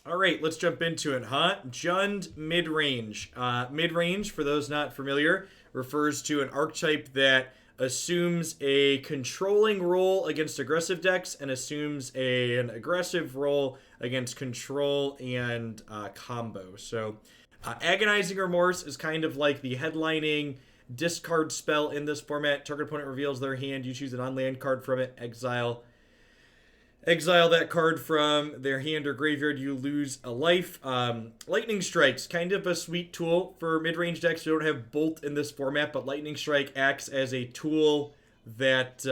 All right, let's jump into it, huh? Jund Midrange. Midrange, for those not familiar, refers to an archetype that assumes a controlling role against aggressive decks and assumes an aggressive role against control and combo. So, Agonizing Remorse is kind of like the headlining discard spell in this format. Target opponent reveals their hand. You choose an on-land card from it. Exile that card from their hand or graveyard, you lose a life. Lightning Strike's kind of a sweet tool for mid-range decks. We don't have Bolt in this format, but Lightning Strike acts as a tool that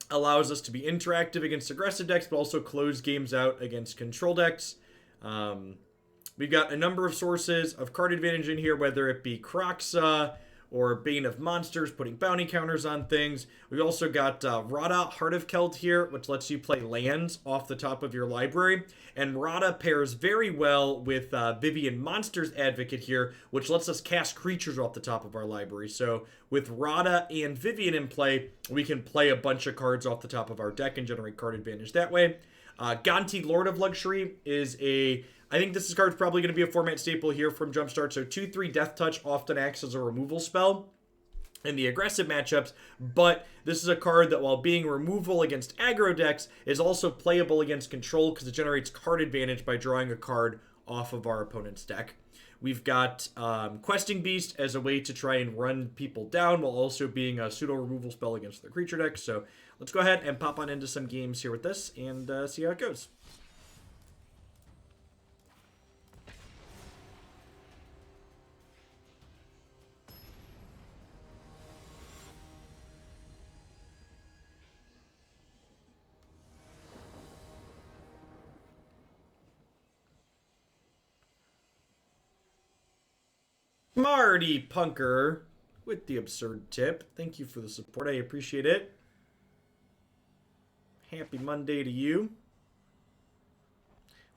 allows us to be interactive against aggressive decks, but also close games out against control decks. We've got a number of sources of card advantage in here, whether it be Kroxa or Bane of Monsters, putting bounty counters on things. We've also got Radha, Heart of Keld here, which lets you play lands off the top of your library. And Radha pairs very well with Vivien, Monsters Advocate here, which lets us cast creatures off the top of our library. So with Radha and Vivien in play, we can play a bunch of cards off the top of our deck and generate card advantage that way. Gonti, Lord of Luxury, is I think this card's probably going to be a format staple here from Jumpstart. So 2/3 Death Touch often acts as a removal spell in the aggressive matchups, but this is a card that, while being removal against aggro decks, is also playable against control because it generates card advantage by drawing a card off of our opponent's deck. We've got Questing Beast as a way to try and run people down while also being a pseudo removal spell against the creature deck. So let's go ahead and pop on into some games here with this and see how it goes. Marty Punker with the absurd tip. Thank you for the support. I appreciate it. Happy Monday to you.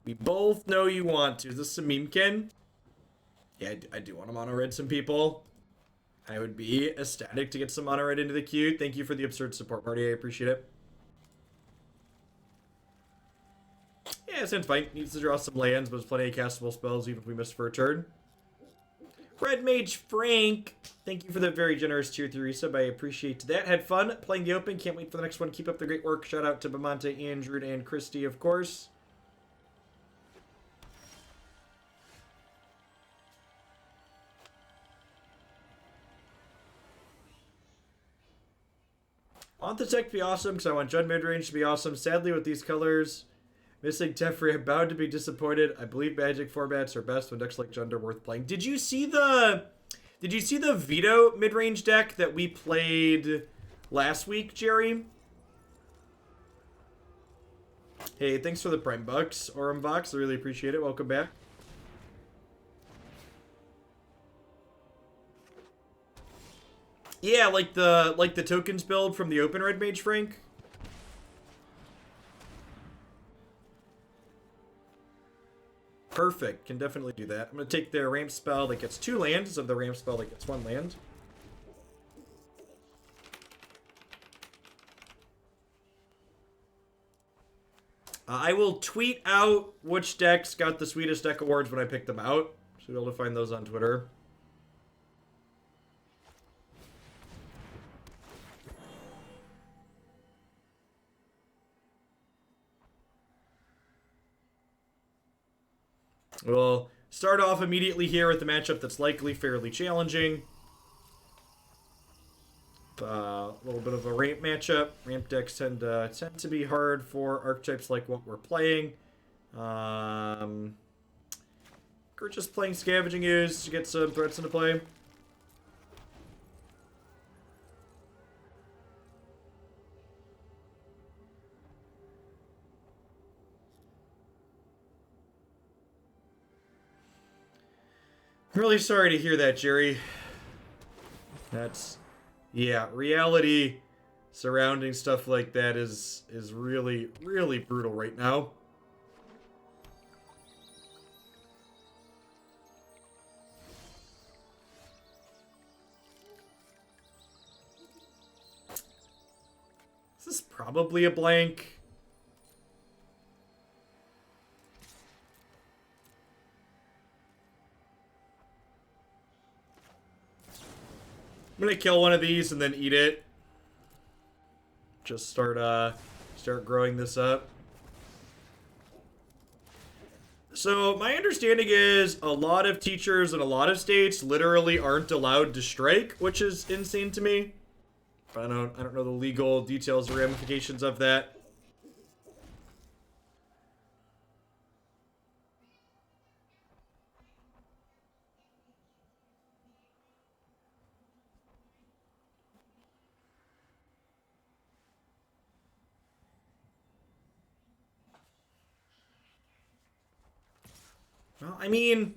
We both know you want to. Is this some Memekin? Yeah, I do want to mono red some people. I would be ecstatic to get some mono red into the queue. Thank you for the absurd support, Marty. I appreciate it. Yeah, it sounds fine. Needs to draw some lands, but there's plenty of castable spells even if we miss for a turn. Red Mage Frank, thank you for the very generous tier 3 resub. I appreciate that. Had fun playing the Open. Can't wait for the next one. Keep up the great work. Shout out to Bamonte, Andrew, and Christy, of course. I want the deck to be awesome because I want Jund Midrange to be awesome. Sadly, with these colors, missing Teferi, I'm bound to be disappointed. I believe Magic formats are best when decks like Jund are worth playing. Did you see the Veto midrange deck that we played last week, Jerry? Hey, thanks for the Prime Bucks, Orumvox. I really appreciate it. Welcome back. Yeah, like the tokens build from the Open, Red Mage Frank. Perfect. Can definitely do that. I'm going to take their ramp spell that gets 2 lands instead of the ramp spell that gets 1 land. I will tweet out which decks got the sweetest deck awards when I pick them out. So you'll be able to find those on Twitter. We'll start off immediately here with the matchup that's likely fairly challenging. A little bit of a ramp matchup. Ramp decks tend to be hard for archetypes like what we're playing. We're just playing Scavenging Ooze to get some threats into play. I'm really sorry to hear that, Jerry. That's... yeah, reality surrounding stuff like that is really, really brutal right now. This is probably a blank. I'm gonna kill one of these and then eat it. Just start growing this up. So my understanding is a lot of teachers in a lot of states literally aren't allowed to strike, which is insane to me. I don't know the legal details or ramifications of that. Well, I mean,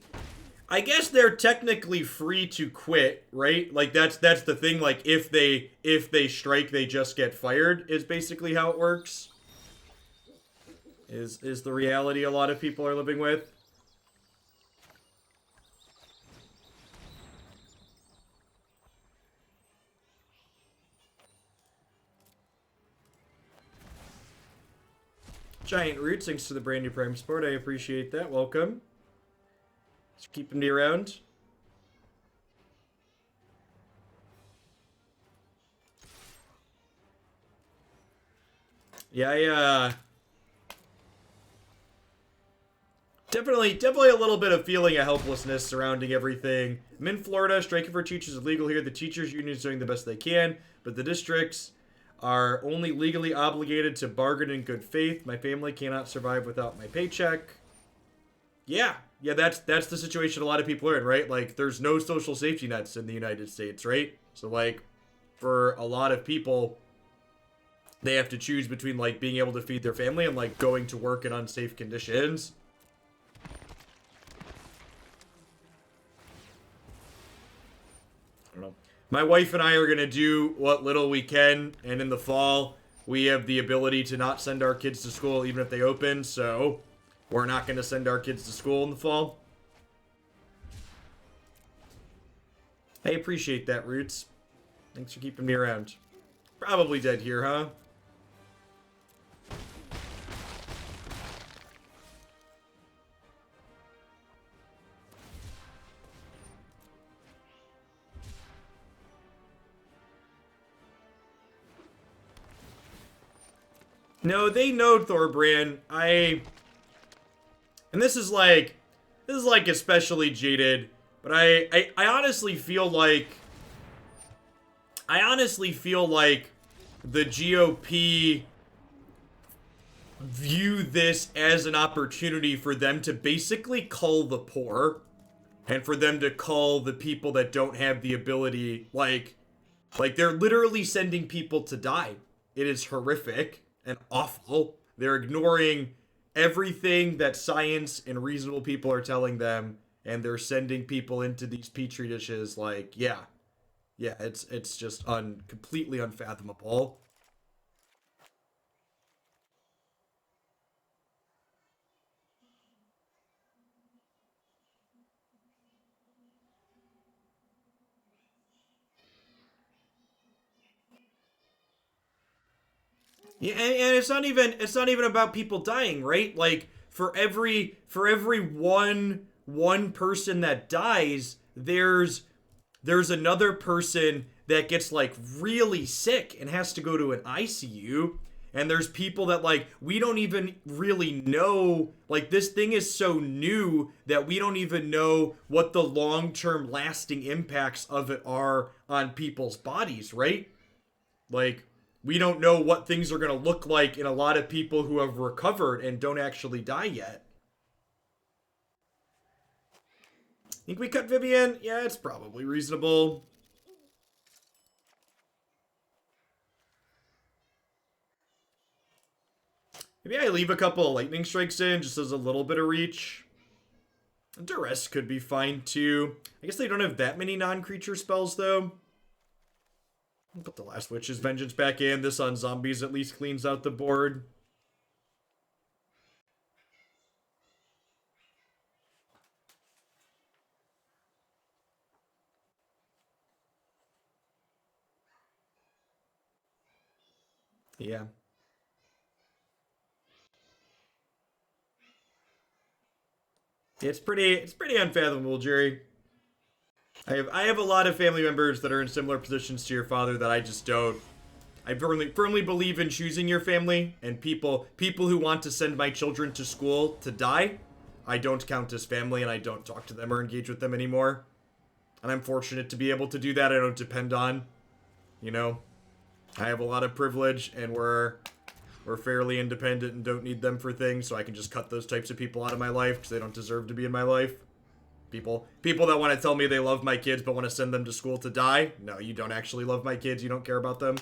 I guess they're technically free to quit, right? Like that's the thing. Like if they strike, they just get fired. Is basically how it works. Is the reality a lot of people are living with? Giant Roots, thanks to the brand new Prime Sport. I appreciate that. Welcome. Just keeping me around. Yeah, definitely a little bit of feeling of helplessness surrounding everything. I'm in Florida. Striking for teachers is legal here. The teachers' union is doing the best they can, but the districts are only legally obligated to bargain in good faith. My family cannot survive without my paycheck. Yeah, that's the situation a lot of people are in, right? Like, there's no social safety nets in the United States, right? So, like, for a lot of people, they have to choose between, like, being able to feed their family and, like, going to work in unsafe conditions. I don't know. My wife and I are going to do what little we can, and in the fall, we have the ability to not send our kids to school even if they open, so we're not going to send our kids to school in the fall. I appreciate that, Roots. Thanks for keeping me around. Probably dead here, huh? No, they know Thorbrand. And this is like especially jaded, but I honestly feel like the GOP view this as an opportunity for them to basically cull the poor and for them to cull the people that don't have the ability, like they're literally sending people to die. It is horrific and awful. They're ignoring everything that science and reasonable people are telling them, and they're sending people into these petri dishes. Like, yeah, it's just completely unfathomable. Yeah, and it's not even about people dying, right? Like for every one person that dies, there's another person that gets like really sick and has to go to an ICU. And there's people that like we don't even really know, like this thing is so new that we don't even know what the long-term lasting impacts of it are on people's bodies, right? Like we don't know what things are going to look like in a lot of people who have recovered and don't actually die yet. Think we cut Vivien? Yeah, it's probably reasonable. Maybe I leave a couple of lightning strikes in just as a little bit of reach. Duress could be fine too. I guess they don't have that many non-creature spells though. I'll put the Last Witch's Vengeance back in. This on zombies at least cleans out the board. Yeah. It's pretty unfathomable, Jerry. I have a lot of family members that are in similar positions to your father that I just don't. I firmly believe in choosing your family, and people who want to send my children to school to die, I don't count as family, and I don't talk to them or engage with them anymore. And I'm fortunate to be able to do that. I don't depend on, you know, I have a lot of privilege, and we're fairly independent and don't need them for things, so I can just cut those types of people out of my life because they don't deserve to be in my life. People that want to tell me they love my kids but want to send them to school to die. No, you don't actually love my kids. You don't care about them.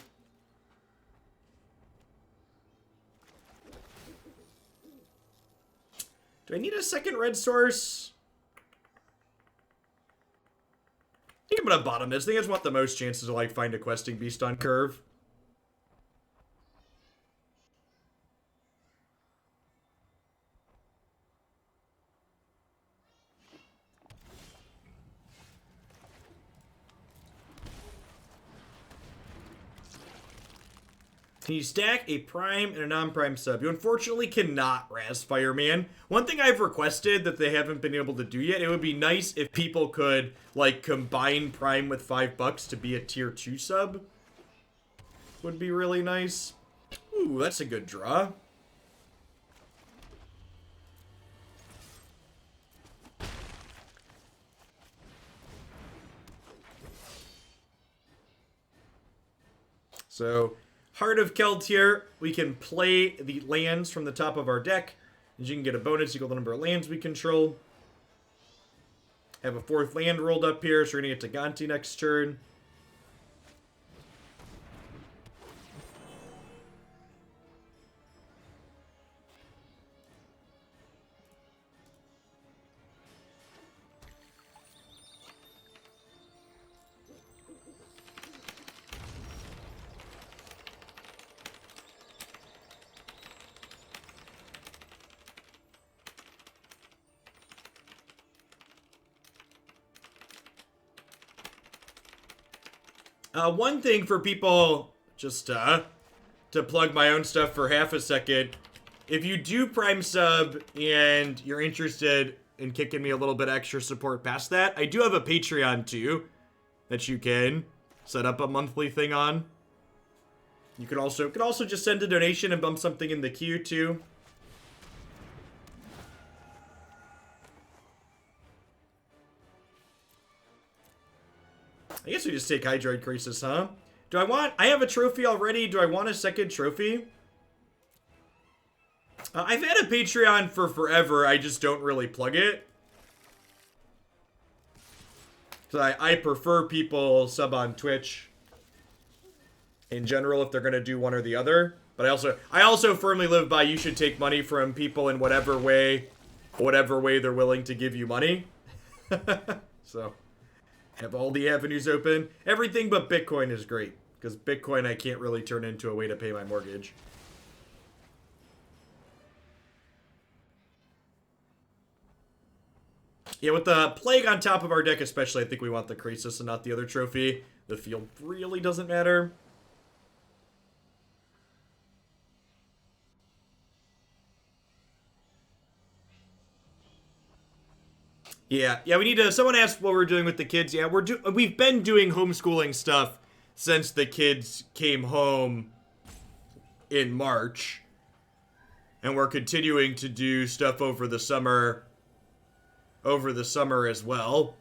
Do I need a second red source? I think I'm gonna bottom this. I think I just want the most chances to, like, find a questing beast on curve. Can you stack a prime and a non-prime sub? You unfortunately cannot, Raz Fireman. One thing I've requested that they haven't been able to do yet, it would be nice if people could, like, combine prime with $5 to be a tier 2 sub. Would be really nice. Ooh, that's a good draw. So, Heart of Keld here, we can play the lands from the top of our deck. And you can get a bonus equal to the number of lands we control. Have a 4th land rolled up here, so we're going to get to Gonti next turn. One thing for people, just to plug my own stuff for half a second, if you do Prime Sub and you're interested in kicking me a little bit extra support past that, I do have a Patreon too that you can set up a monthly thing on. You could also just send a donation and bump something in the queue too. I guess we just take Hydroid Crisis, huh? I have a trophy already. Do I want a second trophy? I've had a Patreon for forever. I just don't really plug it. So I prefer people sub on Twitch in general if they're going to do one or the other. But I also firmly live by you should take money from people in whatever way they're willing to give you money. So have all the avenues open. Everything but Bitcoin is great, because Bitcoin I can't really turn into a way to pay my mortgage. Yeah, with the Plague on top of our deck especially, I think we want the Crisis and not the other trophy. The field really doesn't matter. Yeah, we need to. Someone asked what we're doing with the kids. Yeah, we've been doing homeschooling stuff since the kids came home in March, and we're continuing to do stuff over the summer as well.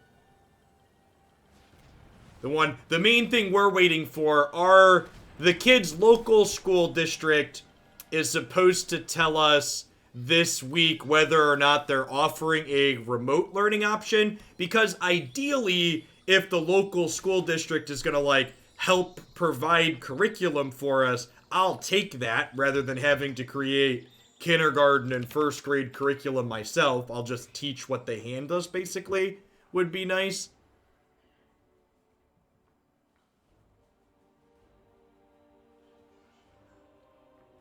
The main thing we're waiting for are the kids' local school district is supposed to tell us this week whether or not they're offering a remote learning option, because ideally if the local school district is gonna like help provide curriculum for us, I'll take that rather than having to create kindergarten and first grade curriculum myself. I'll just teach what they hand us, basically, would be nice.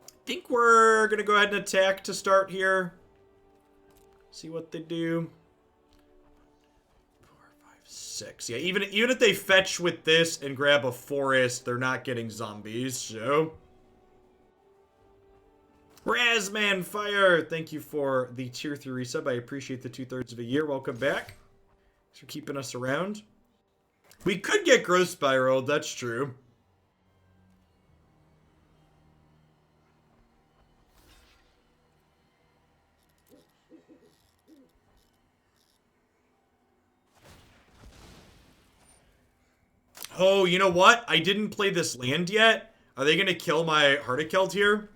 I think we're gonna go ahead and attack to start here. See what they do. 4, 5, 6. Yeah, even if they fetch with this and grab a forest, they're not getting zombies, so. Razman Fire, thank you for the tier 3 resub. I appreciate the 2/3 of a year. Welcome back. Thanks for keeping us around. We could get Growth Spiraled, that's true. Oh, you know what? I didn't play this land yet. Are they going to kill my Heart of Keld here?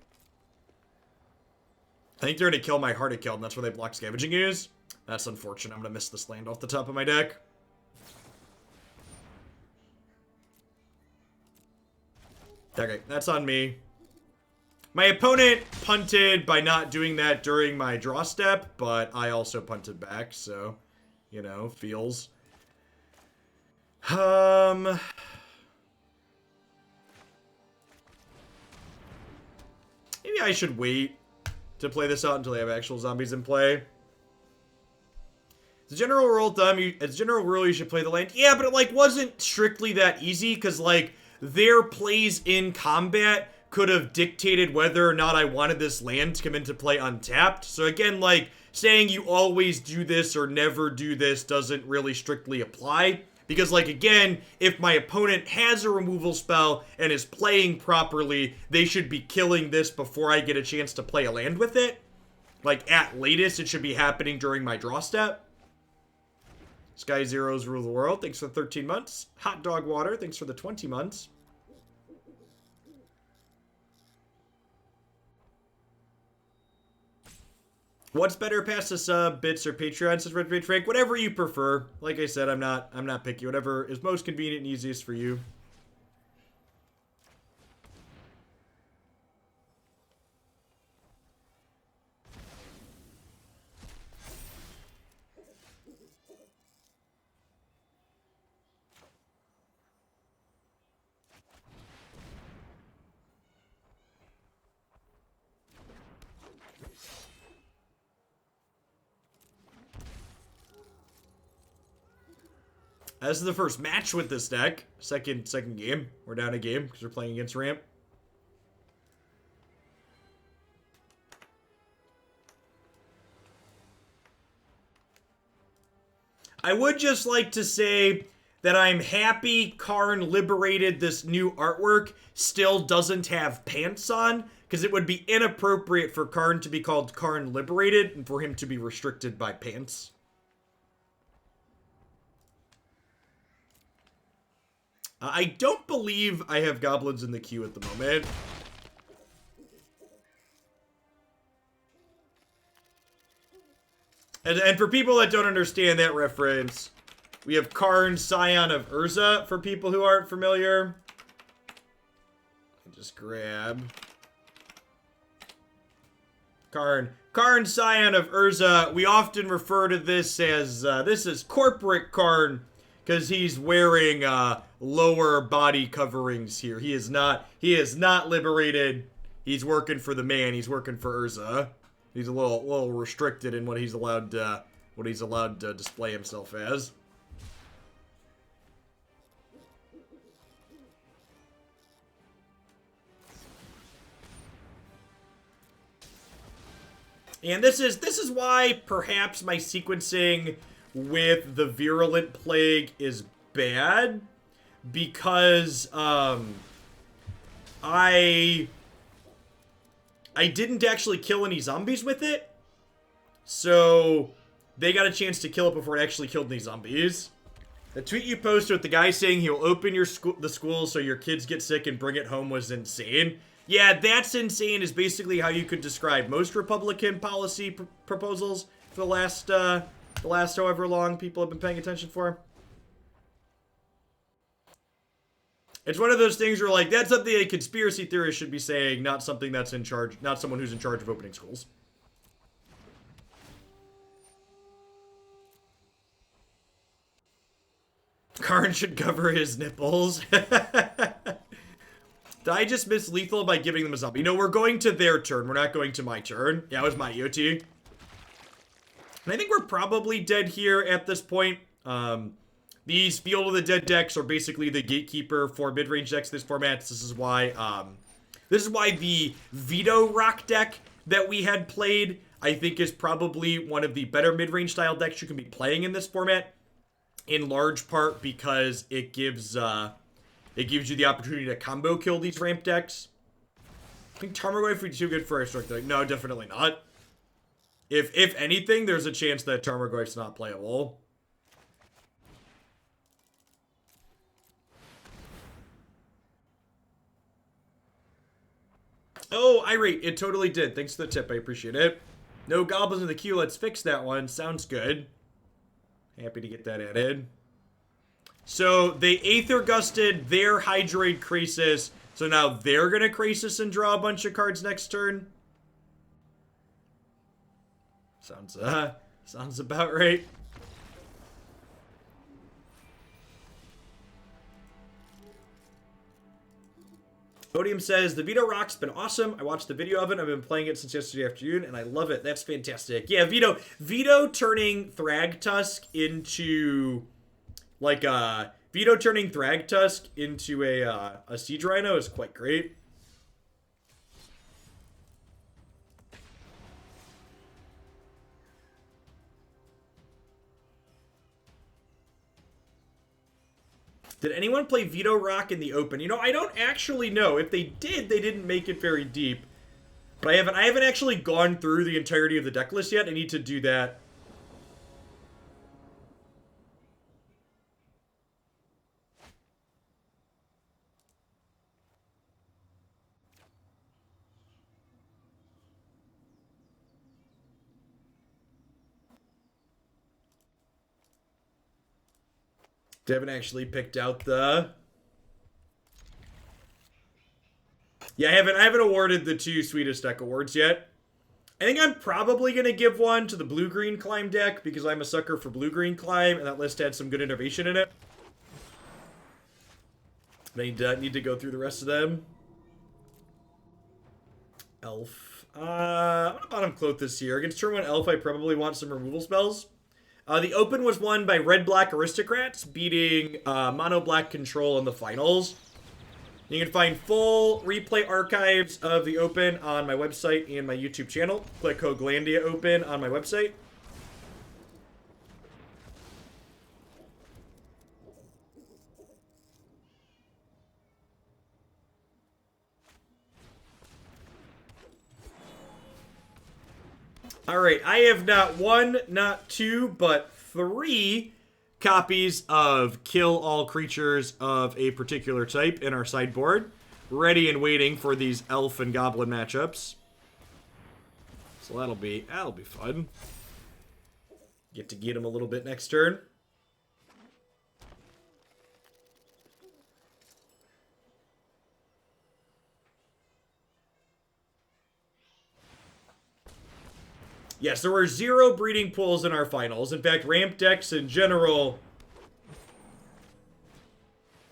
I think they're going to kill my Heart of Keld, and that's where they block Scavenging Ooze. That's unfortunate. I'm going to miss this land off the top of my deck. Okay, that's on me. My opponent punted by not doing that during my draw step, but I also punted back, so, you know, feels. Maybe I should wait to play this out until they have actual zombies in play. As a general rule, you should play the land. Yeah, but it, like, wasn't strictly that easy, because, like, their plays in combat could have dictated whether or not I wanted this land to come into play untapped. So again, like, saying you always do this or never do this doesn't really strictly apply. Because, like, again, if my opponent has a removal spell and is playing properly, they should be killing this before I get a chance to play a land with it. Like, at latest, it should be happening during my draw step. Sky Zeros rule the world. Thanks for the 13 months. Hot Dog Water. Thanks for the 20 months. What's better, past a sub, bits, or Patreon? Says Red Frank. Whatever you prefer. Like I said, I'm not picky. Whatever is most convenient and easiest for you. This is the first match with this deck. Second game. We're down a game because we're playing against Ramp. I would just like to say that I'm happy Karn liberated this new artwork. Still doesn't have pants on, because it would be inappropriate for Karn to be called Karn liberated and for him to be restricted by pants. I don't believe I have goblins in the queue at the moment. And for people that don't understand that reference, we have Karn, Scion of Urza, for people who aren't familiar. Just grab Karn, Scion of Urza. We often refer to this as corporate Karn, because he's wearing lower body coverings here. He is not liberated. He's working for the man. He's working for Urza. He's a little restricted in what he's allowed to display himself as. And this is why perhaps my sequencing with the Virulent Plague is bad, because I didn't actually kill any zombies with it, so they got a chance to kill it before it actually killed any zombies. The tweet you posted with the guy saying he'll open the school so your kids get sick and bring it home was insane. Yeah, that's insane is basically how you could describe most Republican policy proposals for the last however long people have been paying attention for. It's one of those things where, like, that's something a conspiracy theorist should be saying, not something that's in charge, not someone who's in charge of opening schools. Karn should cover his nipples. Did I just miss lethal by giving them a zombie? No, we're going to their turn. We're not going to my turn. Yeah, it was my EOT. And I think we're probably dead here at this point. These Field of the Dead decks are basically the gatekeeper for mid-range decks in this format. This is why the Veto Rock deck that we had played, I think, is probably one of the better mid-range style decks you can be playing in this format. in large part because it gives you the opportunity to combo kill these ramp decks. I think Tarmogoyf would be too good for a strike deck. No, definitely not. If anything, there's a chance that Tarmogoyf's not playable. Oh, Irate, it totally did. Thanks for the tip, I appreciate it. No goblins in the queue, let's fix that one. Sounds good. Happy to get that added. So, they Aether Gusted their Hydroid Krasis, so now they're gonna Krasis and draw a bunch of cards next turn. Sounds about right. Podium says, the Vito Rock's been awesome. I watched the video of it. I've been playing it since yesterday afternoon, and I love it. That's fantastic. Yeah, Vito turning Thragtusk into, like, Vito turning Thragtusk into a Siege Rhino is quite great. Did anyone play Vito Rock in the open? You know, I don't actually know. If they did, they didn't make it very deep. But I haven't actually gone through the entirety of the deck list yet. I need to do that. Devin actually picked out the... Yeah, I haven't awarded the 2 Sweetest Deck Awards yet. I think I'm probably going to give one to the Blue-Green Climb deck, because I'm a sucker for Blue-Green Climb, and that list had some good innovation in it. I need to go through the rest of them. Elf. I'm going to bottom cloak this here. Against turn 1 Elf, I probably want some removal spells. The Open was won by Red-Black Aristocrats, beating Mono-Black Control in the finals. You can find full replay archives of the Open on my website and my YouTube channel. Click code Glandia Open on my website. Alright, I have not 1, not 2, but 3 copies of Kill All Creatures of a particular type in our sideboard. Ready and waiting for these Elf and Goblin matchups. So that'll be fun. Get to get them a little bit next turn. Yes, there were 0 breeding pools in our finals. In fact, ramp decks in general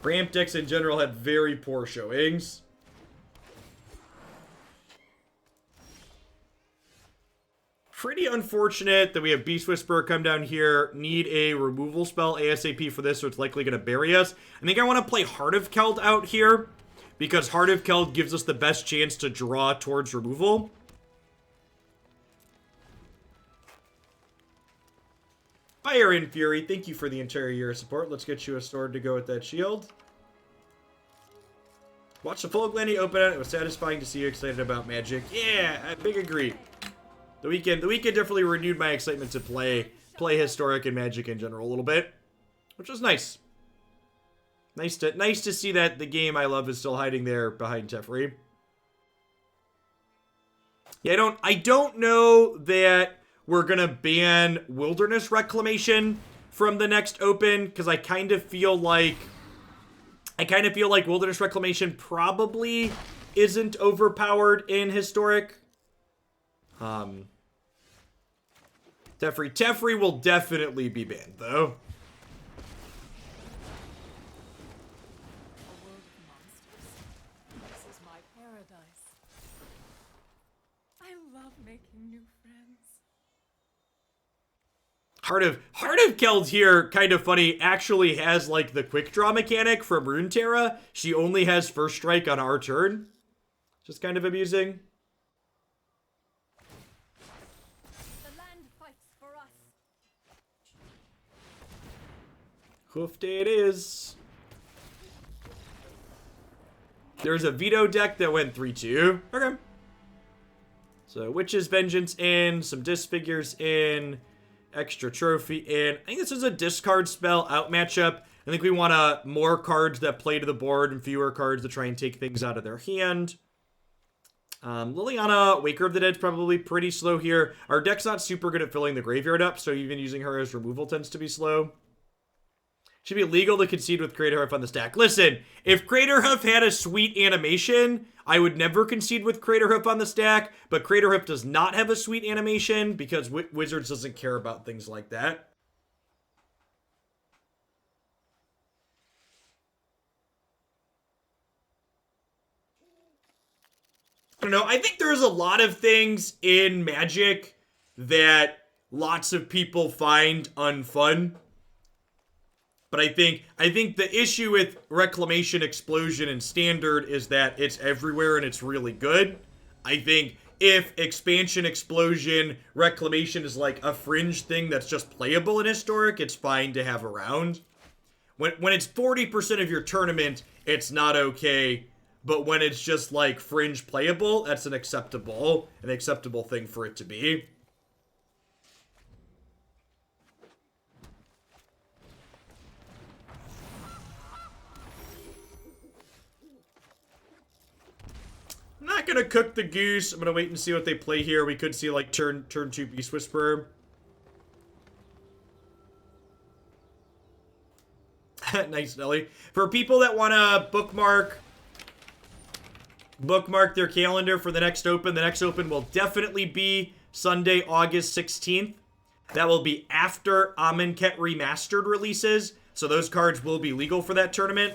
had very poor showings. Pretty unfortunate that we have Beast Whisperer come down here. Need a removal spell ASAP for this, so it's likely going to bury us. I think I want to play Heart of Keld out here, because Heart of Keld gives us the best chance to draw towards removal. Fire and Fury, thank you for the entire year of support. Let's get you a sword to go with that shield. Watch the full Glenny open it. It was satisfying to see you excited about Magic. Yeah, I big agree. The weekend definitely renewed my excitement to play Historic and Magic in general a little bit, which was nice. Nice to see that the game I love is still hiding there behind Teferi. Yeah, I don't know that we're gonna ban Wilderness Reclamation from the next Open, because I kind of feel like Wilderness Reclamation probably isn't overpowered in Historic. Teferi will definitely be banned, though. This is my paradise. I love making new friends. Heart of Keld here, kind of funny, actually has, like, the quick draw mechanic from Runeterra. She only has first strike on our turn. Just kind of amusing. The land fights for us. Hoof day it is. There's a veto deck that went 3-2. Okay. So Witch's Vengeance in, some Disfigures in, extra trophy in. I think this is a discard spell out matchup. I think we want more cards that play to the board and fewer cards to try and take things out of their hand. Liliana, Waker of the Dead is probably pretty slow here. Our deck's not super good at filling the graveyard up, so even using her as removal tends to be slow. Should be illegal to concede with Craterhoof on the stack. Listen, if Craterhoof had a sweet animation, I would never concede with Craterhoof on the stack, but Craterhoof does not have a sweet animation because Wizards doesn't care about things like that. I don't know. I think there's a lot of things in Magic that lots of people find unfun. But I think the issue with Reclamation, Explosion, and Standard is that it's everywhere and it's really good. I think if Expansion, Explosion, Reclamation is like a fringe thing that's just playable in Historic, it's fine to have around. When it's 40% of your tournament, it's not okay. But when it's just like fringe playable, that's an acceptable thing for it to be. I'm not gonna cook the goose. I'm gonna wait and see what they play here. We could see like turn 2 Beast Whisperer. Nice, Nelly. For people that want to bookmark their calendar for the next open will definitely be Sunday, August 16th. That will be after Amonkhet Remastered releases, so those cards will be legal for that tournament.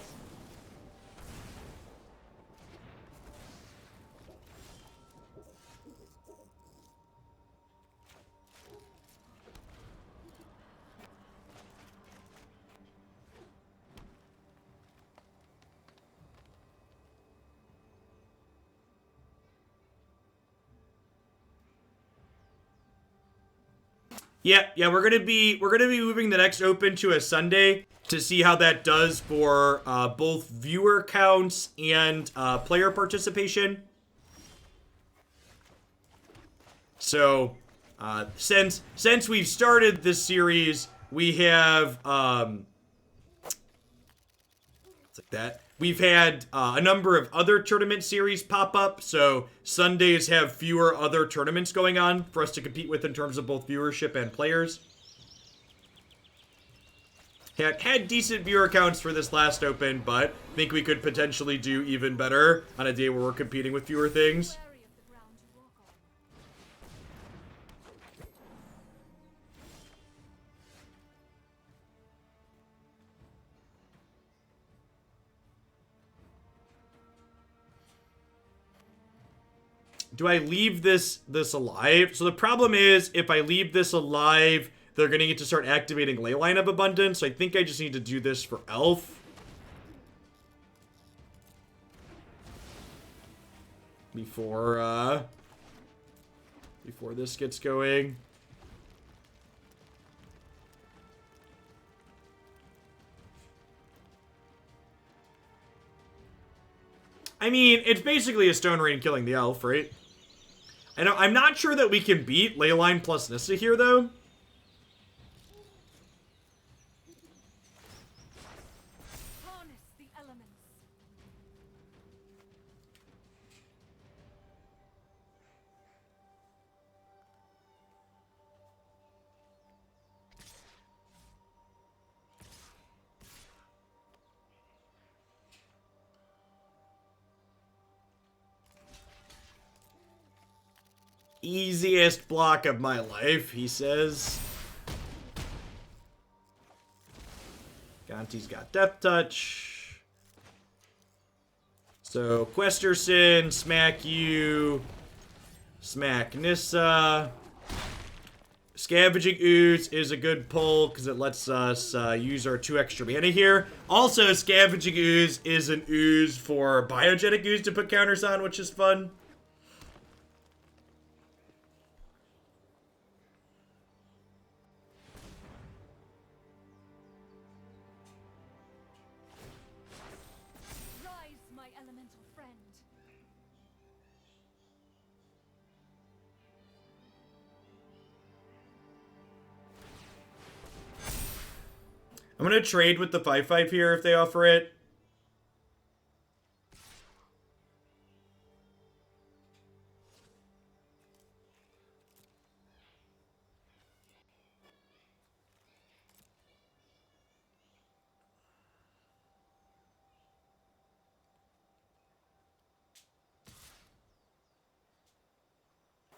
Yeah, we're gonna be moving the next open to a Sunday to see how that does for both viewer counts and player participation. So since we've started this series, we have it's like that. We've had a number of other tournament series pop up, so Sundays have fewer other tournaments going on for us to compete with in terms of both viewership and players. Had decent viewer counts for this last open, but think we could potentially do even better on a day where we're competing with fewer things. Do I leave this alive? So the problem is, if I leave this alive, they're going to get to start activating Leyline of Abundance. So I think I just need to do this for Elf. Before this gets going. I mean, it's basically a Stone Rain killing the Elf, right? I'm not sure that we can beat Leyline plus Nissa here, though. Harness the elements. Easiest block of my life, he says. Gonti's got Death Touch. So, Questerson, smack you. Smack Nissa. Scavenging Ooze is a good pull because it lets us use our 2 extra mana here. Also, Scavenging Ooze is an ooze for Biogenic Ooze to put counters on, which is fun. I'm going to trade with the 5/5 here if they offer it.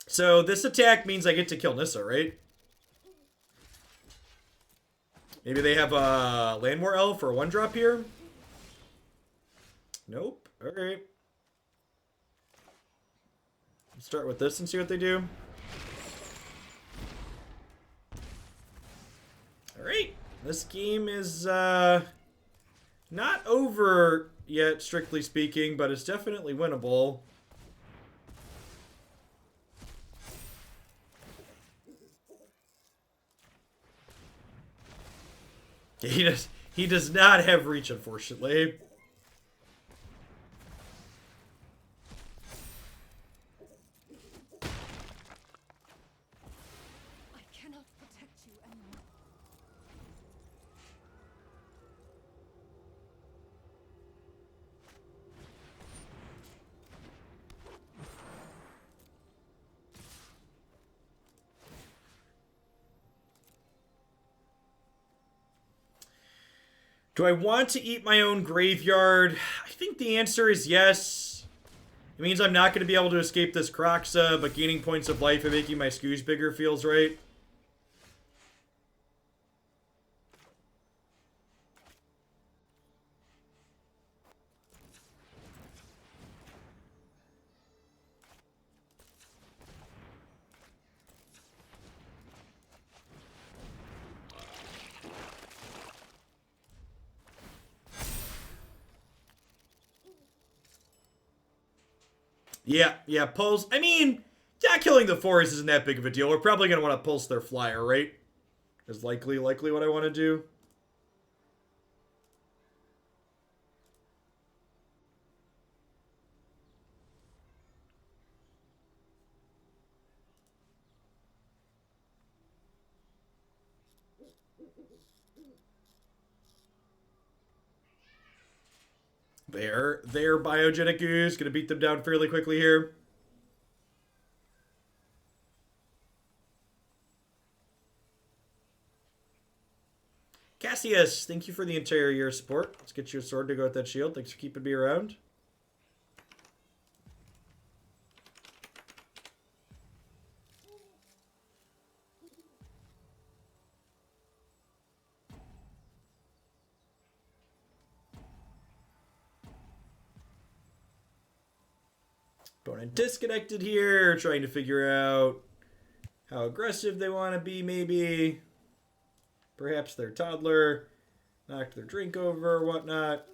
So this attack means I get to kill Nissa, right? Maybe they have a Landmore Elf or a 1-drop here? Nope. Alright. Let's start with this and see what they do. Alright. This game is not over yet, strictly speaking, but it's definitely winnable. He does not have reach, unfortunately. I cannot protect you anymore. Do I want to eat my own graveyard? I think the answer is yes. It means I'm not going to be able to escape this Kroxa, but gaining points of life and making my Scooze bigger feels right. Yeah, Pulse. I mean, yeah, killing the forest isn't that big of a deal. We're probably going to want to Pulse their flyer, right? Is likely what I want to do. Their Biogenic Ooze. Going to beat them down fairly quickly here. Cassius, thank you for the entire year of support. Let's get you a sword to go with that shield. Thanks for keeping me around. Opponent disconnected here, trying to figure out how aggressive they want to be, maybe. Perhaps their toddler knocked their drink over or whatnot.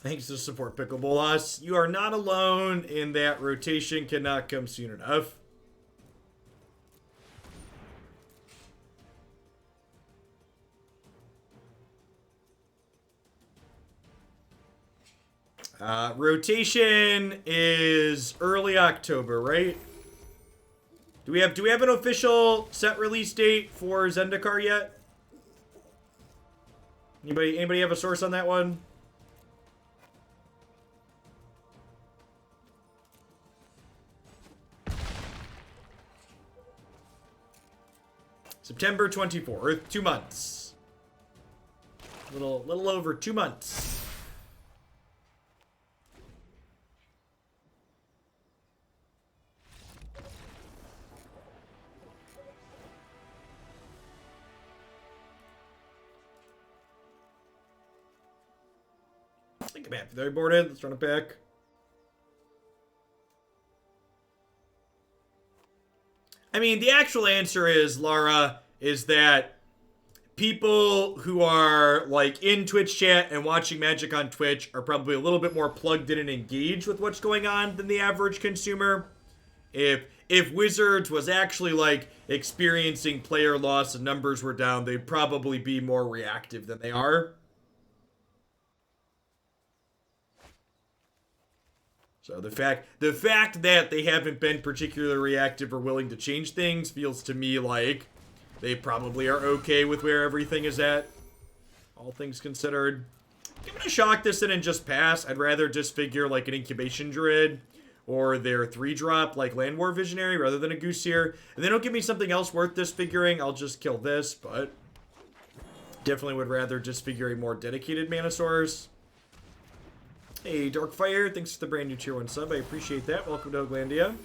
Thanks to support Picklebolas. You are not alone in that rotation cannot come soon enough. Rotation is early October, right? Do we have an official set release date for Zendikar yet? Anybody have a source on that one? September 24th, 2 months. Little over 2 months. Think about it. They're boarded. Let's run it back. I mean, the actual answer is, Lara, is that people who are, like, in Twitch chat and watching Magic on Twitch are probably a little bit more plugged in and engaged with what's going on than the average consumer. If Wizards was actually, like, experiencing player loss and numbers were down, they'd probably be more reactive than they are. So the fact that they haven't been particularly reactive or willing to change things feels to me like they probably are okay with where everything is at, all things considered. I'm gonna shock this in and just pass. I'd rather disfigure like an Incubation Druid or their 3-drop like Land War Visionary rather than a Goose here. And they don't give me something else worth disfiguring, I'll just kill this, but definitely would rather disfigure a more dedicated mana source. Hey, Darkfire, thanks for the brand new tier 1 sub. I appreciate that. Welcome to Oglandia.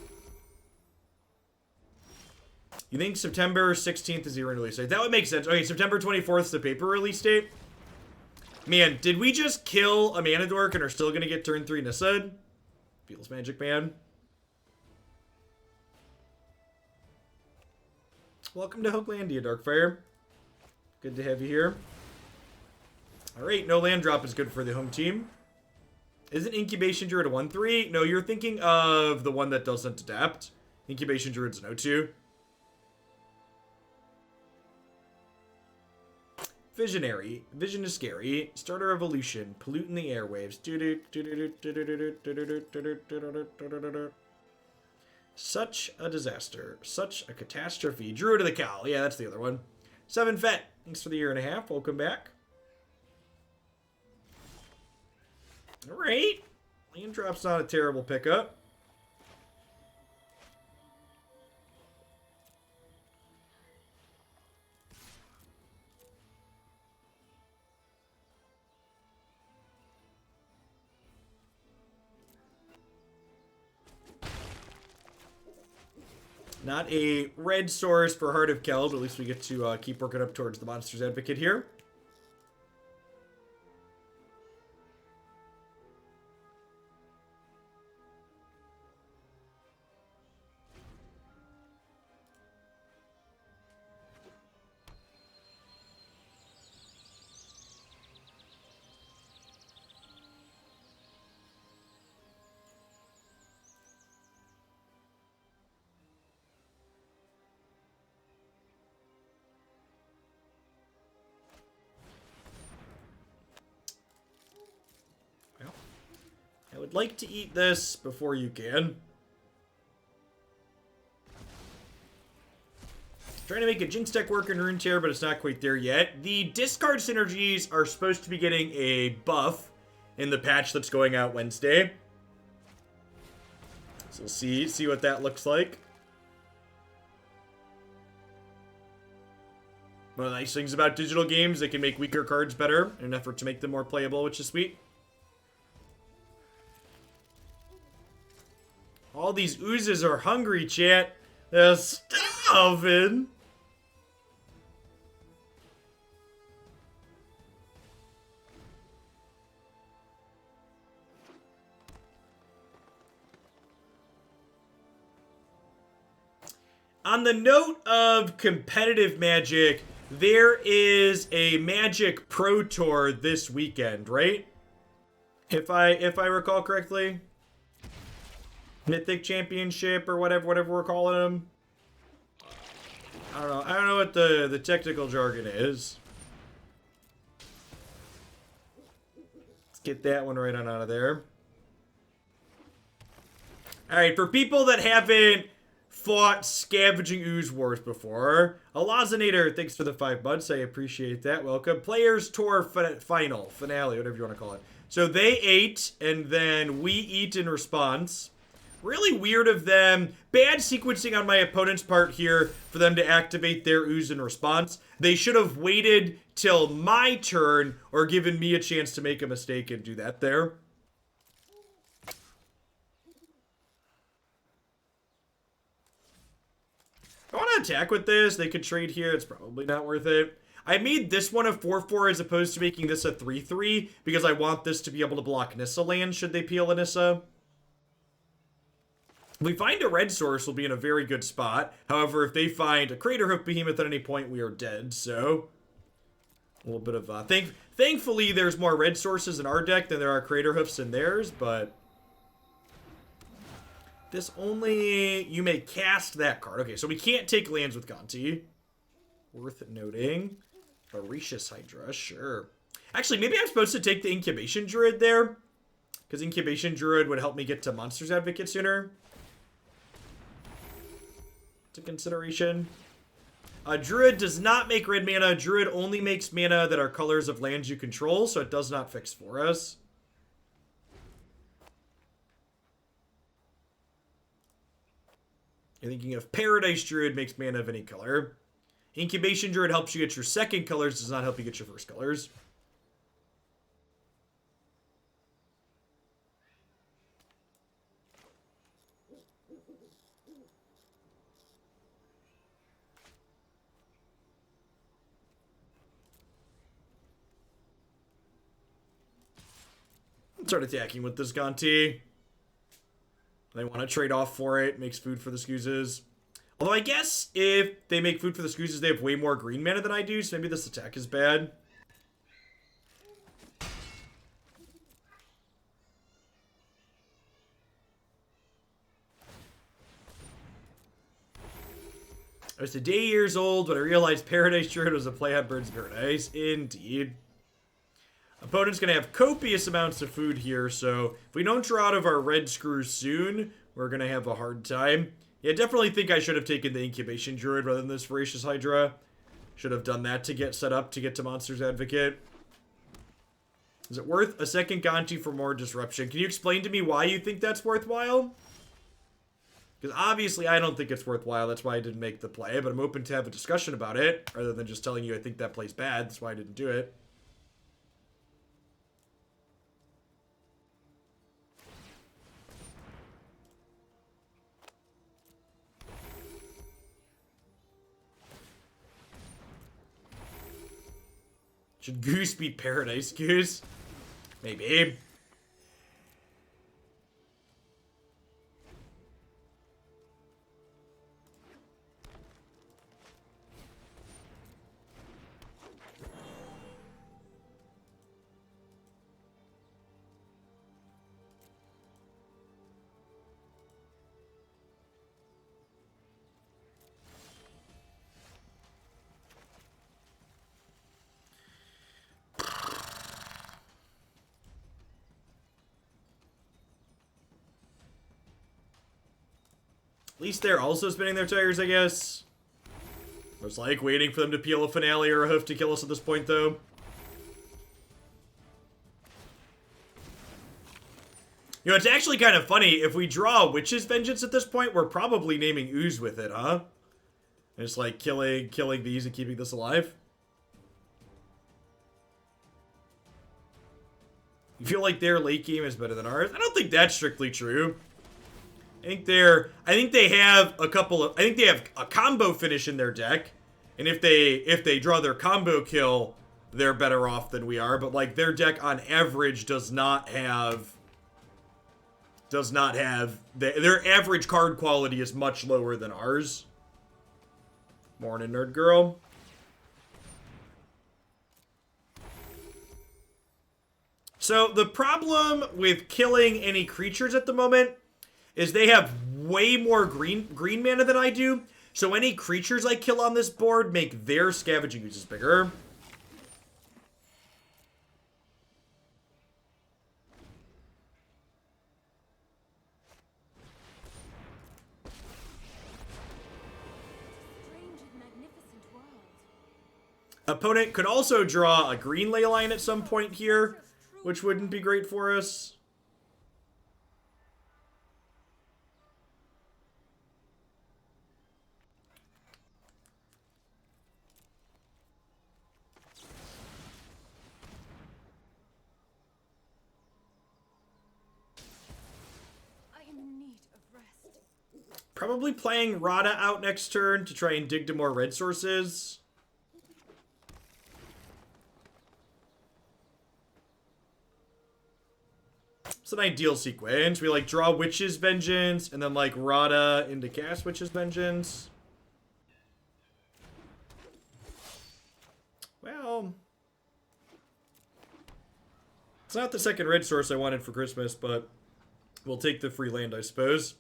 You think September 16th is the release date? That would make sense. Okay, September 24th is the paper release date. Man, did we just kill a Mana Dork and are still going to get turn 3 Nissa? Feels magic, man. Welcome to Oglandia, Darkfire. Good to have you here. Alright, no land drop is good for the home team. Isn't Incubation Druid a 1/3? No, you're thinking of the one that doesn't adapt. Incubation Druid's an 0/2. Visionary. Vision is scary. Starter Evolution. Pollute in the airwaves. Such a disaster. Such a catastrophe. Druid of the Cowl. Yeah, that's the other one. 7 Fet. Thanks for the 1.5 years. Welcome back. Alright. Land drop's not a terrible pickup. Not a red source for Heart of Keld, but at least we get to keep working up towards the Monster's Advocate here. I would like to eat this before you can. Trying to make a Jinx deck work in Rune Tear, but it's not quite there yet. The discard synergies are supposed to be getting a buff in the patch that's going out Wednesday. So we'll see what that looks like. One of the nice things about digital games, they can make weaker cards better in an effort to make them more playable, which is sweet. All these oozes are hungry, chat. They're starving. On the note of competitive Magic, there is a Magic Pro Tour this weekend, right? If I recall correctly. Mythic Championship or whatever we're calling them. I don't know what the technical jargon is. Let's get that one right on out of there. Alright, for people that haven't fought Scavenging Ooze Wars before, Alazinator, thanks for the 5 months. I appreciate that. Welcome. Players Tour Finale, whatever you want to call it. So they ate, and then we eat in response. Really weird of them. Bad sequencing on my opponent's part here for them to activate their ooze in response. They should have waited till my turn or given me a chance to make a mistake and do that there. I want to attack with this. They could trade here. It's probably not worth it. I made this one a 4-4 as opposed to making this a 3-3 because I want this to be able to block Nissa land should they peel a Nissa. If we find a red source, we'll be in a very good spot. However, if they find a Craterhoof Behemoth at any point, we are dead. So, a little bit of thankfully, there's more red sources in our deck than there are Craterhoofs in theirs, but this only, you may cast that card. Okay, so we can't take lands with Gonti. Worth noting. Voracious Hydra, sure. Actually, maybe I'm supposed to take the Incubation Druid there, because Incubation Druid would help me get to Monsters Advocate sooner. To consideration. Druid does not make red mana. Druid only makes mana that are colors of lands you control, so it does not fix for us. You're thinking of Paradise Druid makes mana of any color. Incubation Druid helps you get your second colors, does not help you get your first colors. Start attacking with this Gonti. They want to trade off for it. Makes food for the Scoozes. Although I guess if they make food for the Scoozes, they have way more green mana than I do, so maybe this attack is bad. I was today years old when I realized Paradise Druid was a play on Bird's Paradise. Indeed. Opponent's going to have copious amounts of food here, so if we don't draw out of our red screws soon, we're going to have a hard time. Yeah, definitely think I should have taken the Incubation Druid rather than this Voracious Hydra. Should have done that to get set up to get to Monsters Advocate. Is it worth a second Gonti for more disruption? Can you explain to me why you think that's worthwhile? Because obviously I don't think it's worthwhile. That's why I didn't make the play, but I'm open to have a discussion about it rather than just telling you I think that play's bad. That's why I didn't do it. Should Goose be Paradise Goose? Maybe. At least they're also spinning their tires, I guess. I was like waiting for them to peel a Finale or a Hoof to kill us at this point, though. You know, it's actually kind of funny. If we draw Witch's Vengeance at this point, we're probably naming Ooze with it, huh? And it's like killing these and keeping this alive. You feel like their late game is better than ours? I don't think that's strictly true. I think they have a combo finish in their deck, and if they draw their combo kill, they're better off than we are. But like their deck on average does not have their average card quality is much lower than ours. Morning, nerd girl. So the problem with killing any creatures at the moment is they have way more green mana than I do. So any creatures I kill on this board make their Scavenging Oozes bigger. Strange and magnificent world. Opponent could also draw a green ley line at some point here, which wouldn't be great for us. Probably playing Radha out next turn to try and dig to more red sources. It's an ideal sequence. We like draw Witch's Vengeance and then like Radha into cast Witch's Vengeance. Well, it's not the second red source I wanted for Christmas, but we'll take the free land, I suppose.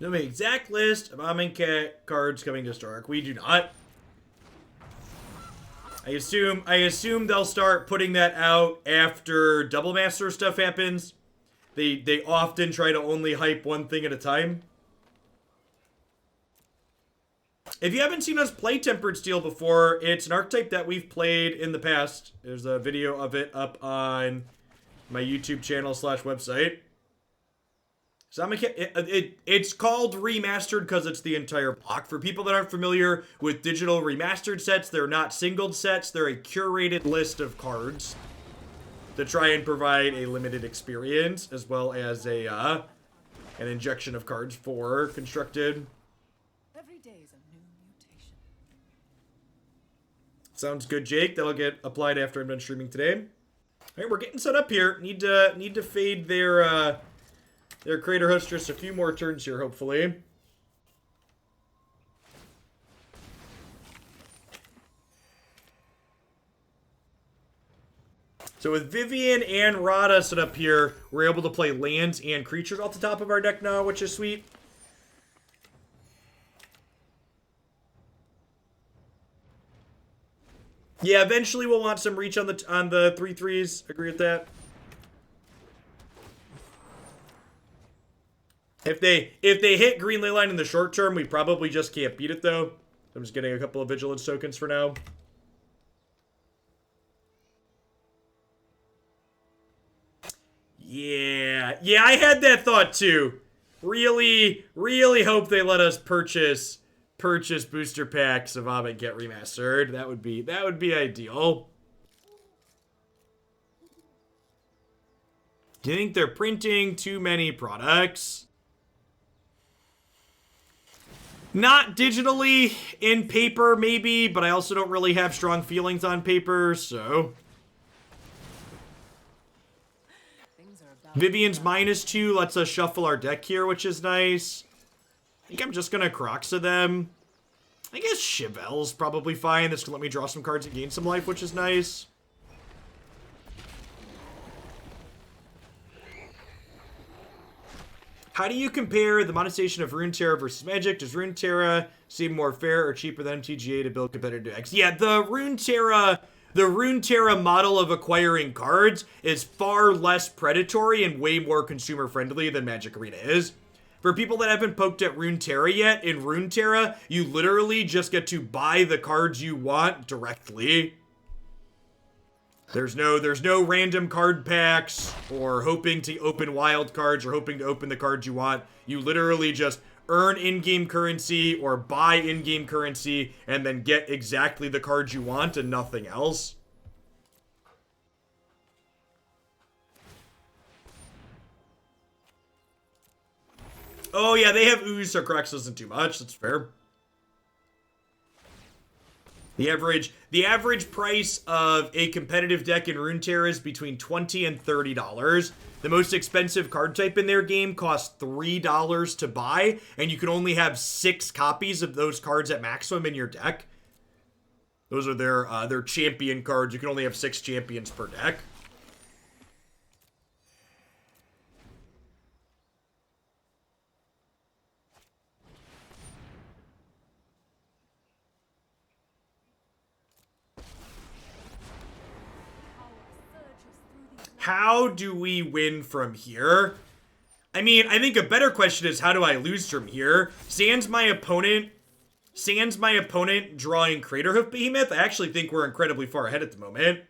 No exact list of Amonkhet cards coming to Stark. We do not. I assume they'll start putting that out after Double Master stuff happens. They often try to only hype one thing at a time. If you haven't seen us play Tempered Steel before, it's an archetype that we've played in the past. There's a video of it up on my YouTube channel / website. So it's called Remastered because it's the entire block. For people that aren't familiar with digital remastered sets, they're not singled sets. They're a curated list of cards to try and provide a limited experience, as well as an injection of cards for Constructed. Every day is a new mutation. Sounds good, Jake. That'll get applied after I'm done streaming today. All right, we're getting set up here. Need to fade their Crater Host just a few more turns here, hopefully. So with Vivien and Radha set up here, we're able to play lands and creatures off the top of our deck now, which is sweet. Yeah, eventually we'll want some reach on the 3/3s. Agree with that. If they hit green leyline in the short term, we probably just can't beat it though. I'm just getting a couple of vigilance tokens for now. Yeah, I had that thought too. Really hope they let us purchase booster packs of Amonkhet Remastered. That would be ideal. Do you think they're printing too many products? Not digitally, in paper maybe, but I also don't really have strong feelings on paper, so. Vivien's -2 lets us shuffle our deck here, which is nice. I think I'm just gonna Croxa them. I guess Chevelle's probably fine. That's gonna let me draw some cards and gain some life, which is nice. How do you compare the monetization of Runeterra versus Magic? Does Runeterra seem more fair or cheaper than MTGA to build competitive decks? Yeah, the Runeterra model of acquiring cards is far less predatory and way more consumer friendly than Magic Arena is. For people that haven't poked at Runeterra yet, in Runeterra, you literally just get to buy the cards you want directly. There's no random card packs or hoping to open wild cards or hoping to open the cards you want. You literally just earn in-game currency or buy in-game currency and then get exactly the cards you want and nothing else. Oh yeah, they have Ooze, so Crox isn't too much. That's fair. The average price of a competitive deck in Runeterra is between $20 and $30. The most expensive card type in their game costs $3 to buy, and you can only have 6 copies of those cards at maximum in your deck. Those are their champion cards. You can only have 6 champions per deck. how do we win from here? I mean, I think a better question is, how do I lose from here? Sans my opponent drawing Craterhoof Behemoth, I actually think we're incredibly far ahead at the moment.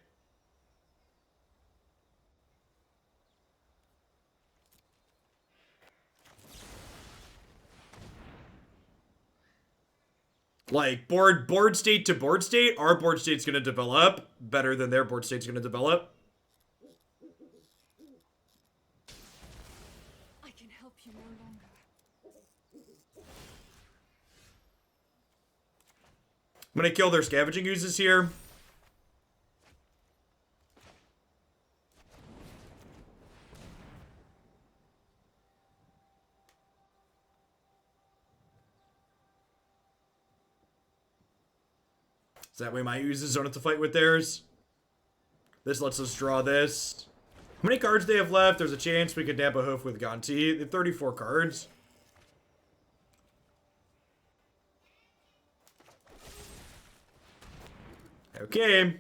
Like, board state to board state, our board state's going to develop better than their board state's going to develop. I can help you no longer. I'm going to kill their Scavenging Oozes here. So that way my Oozes don't have to fight with theirs. This lets us draw this. How many cards they have left? There's a chance we could nab a hoof with Gonti. They have 34 cards. Okay.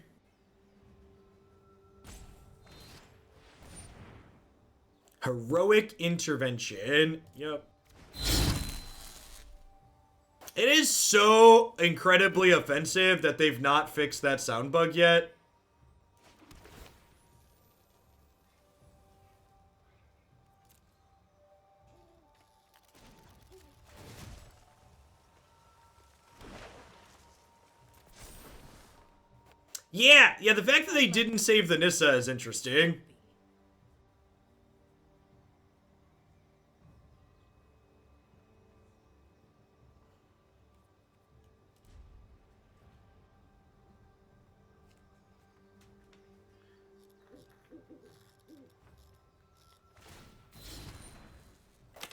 Heroic Intervention. Yep. It is so incredibly offensive that they've not fixed that sound bug yet. Yeah, the fact that they didn't save the Nissa is interesting.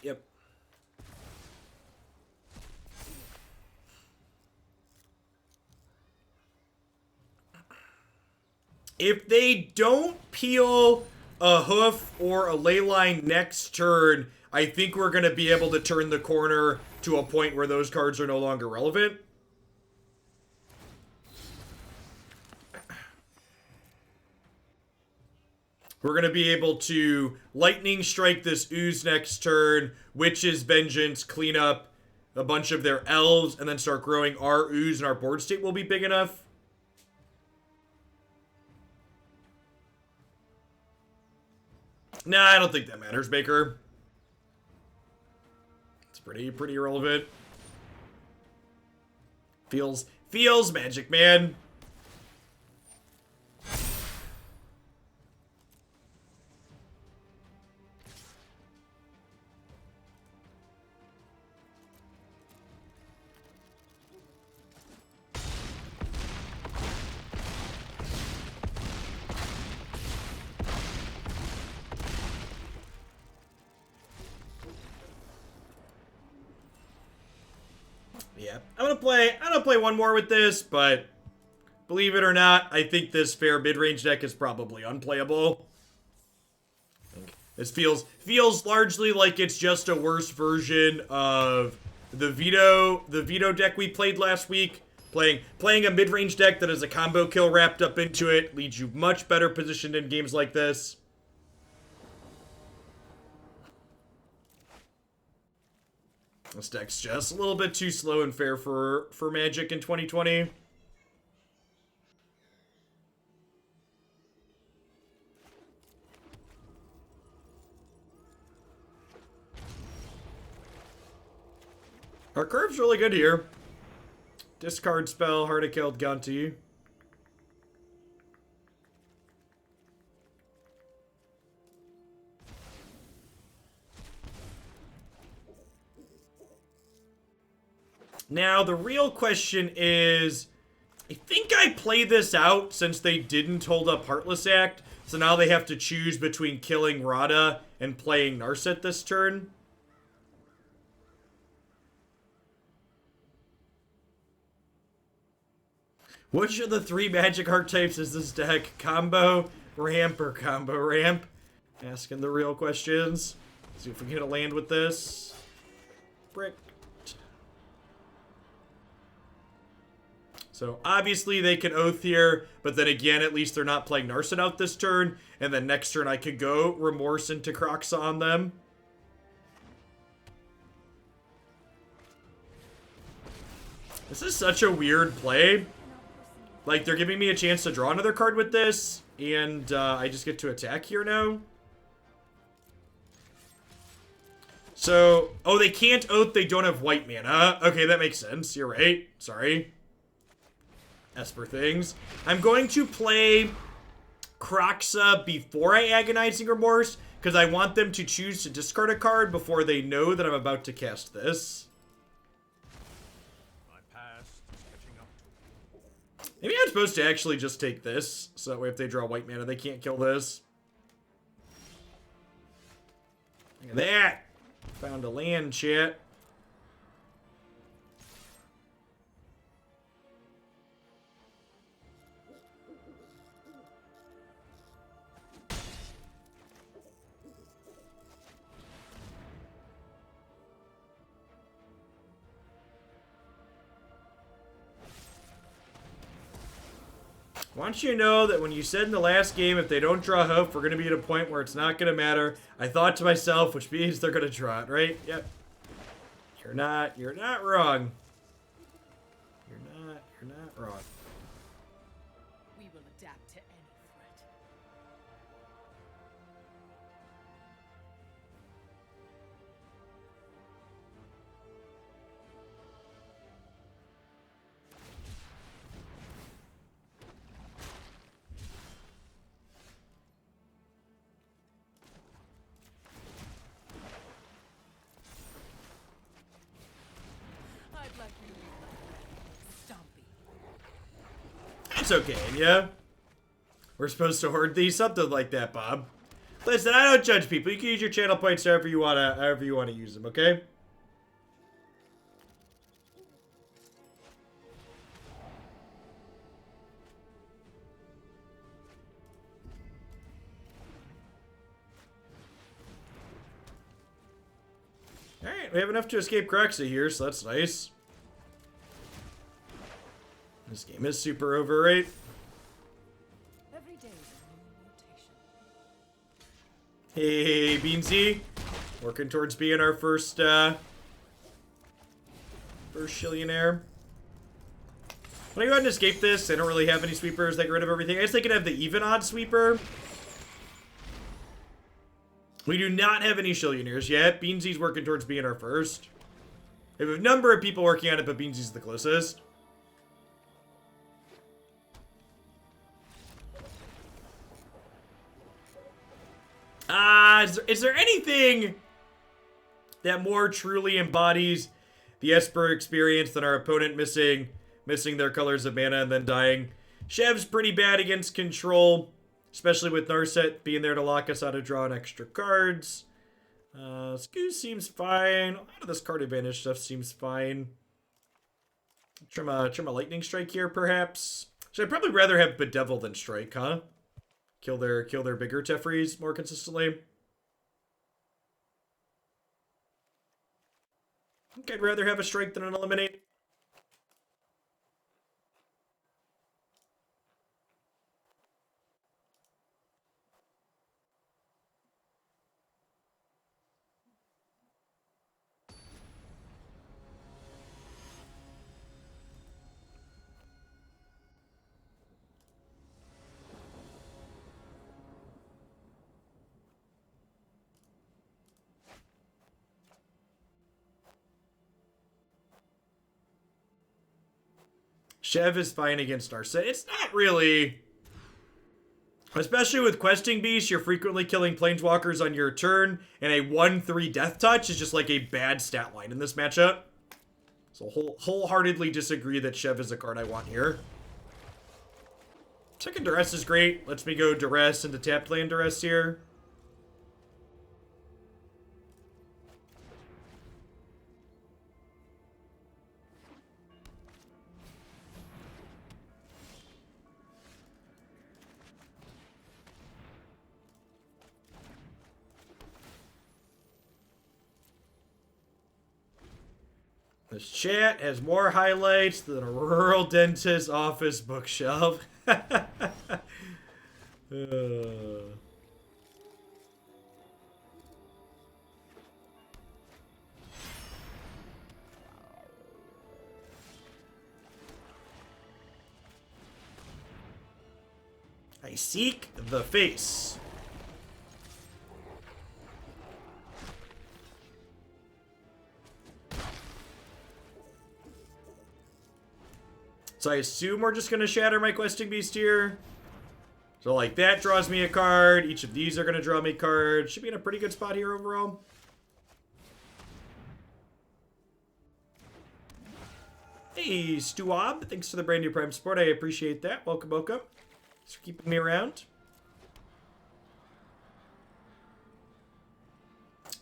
Yep. If they don't peel a hoof or a ley line next turn, I think we're going to be able to turn the corner to a point where those cards are no longer relevant. We're going to be able to Lightning Strike this Ooze next turn, Witch's Vengeance, clean up a bunch of their elves, and then start growing our Ooze, and our board state will be big enough. Nah, I don't think that matters, Baker. It's pretty irrelevant. Feels Magic, man. Yeah, I'm gonna play one more with this, but believe it or not, I think this fair mid-range deck is probably unplayable. This feels largely like it's just a worse version of the veto deck we played last week. Playing a mid-range deck that has a combo kill wrapped up into it leaves you much better positioned in games like this. This deck's just a little bit too slow and fair for Magic in 2020. Our curve's really good here. Discard spell, Heart of Keld Gonti. Now, the real question is, I think I play this out since they didn't hold up Heartless Act, so now they have to choose between killing Radha and playing Narset this turn. Which of the three magic archetypes is this deck? Combo, ramp, or combo ramp? Asking the real questions. See if we can get a land with this. Brick. So obviously they can Oath here, but then again, at least they're not playing Narset out this turn, and then next turn I could go Remorse into Kroxa on them. This is such a weird play. Like, they're giving me a chance to draw another card with this, and I just get to attack here now. So, oh, they can't Oath, they don't have white mana. Okay, that makes sense. You're right. Sorry. Esper things. I'm going to play Kroxa before I Agonizing Remorse, because I want them to choose to discard a card before they know that I'm about to cast this. Maybe I'm supposed to actually just take this, so that way if they draw white mana, they can't kill this. Look at that! Found a land, chat. I want you to know that when you said in the last game, if they don't draw Hope, we're going to be at a point where it's not going to matter. I thought to myself, which means they're going to draw it, right? Yep. You're not wrong. You're not wrong. We will adapt to any threat. I'd like you to be my friend, Stompy. It's okay, yeah. We're supposed to hoard these, something like that, Bob. Listen, I don't judge people. You can use your channel points however you wanna use them, okay? Alright, we have enough to escape Kroxa here, so that's nice. This game is super over, right? Every day is a new mutation. Hey, Beansy. Working towards being our first Shillionaire. When I go ahead and escape this, I don't really have any sweepers that get rid of everything. I guess they could have the even odd sweeper. We do not have any Shillionaires yet. Beansy's working towards being our first. We have a number of people working on it, but Beansy's the closest. Is there anything that more truly embodies the Esper experience than our opponent missing their colors of mana and then dying? Shev's pretty bad against control, especially with Narset being there to lock us out of drawing extra cards. Scoo seems fine. A lot of this card advantage stuff seems fine. Trim a Lightning Strike here, perhaps. So I'd probably rather have Bedevil than Strike, huh? Kill their bigger Tefrees more consistently. I think I'd rather have a Strike than an Eliminate. Shev is fine against Narset. It's not really... Especially with Questing Beast, you're frequently killing Planeswalkers on your turn, and a 1/3 Death Touch is just like a bad stat line in this matchup. So wholeheartedly disagree that Shev is a card I want here. Second Duress is great. Lets me go Duress into tapped land Duress here. This chat has more highlights than a rural dentist's office bookshelf. I seek the face. So I assume we're just going to shatter my questing beast here. So like that draws me a card. Each of these are going to draw me a card. Should be in a pretty good spot here overall. Hey, Stuab. Thanks for the brand new Prime support. I appreciate that. Welcome, welcome. Thanks for keeping me around.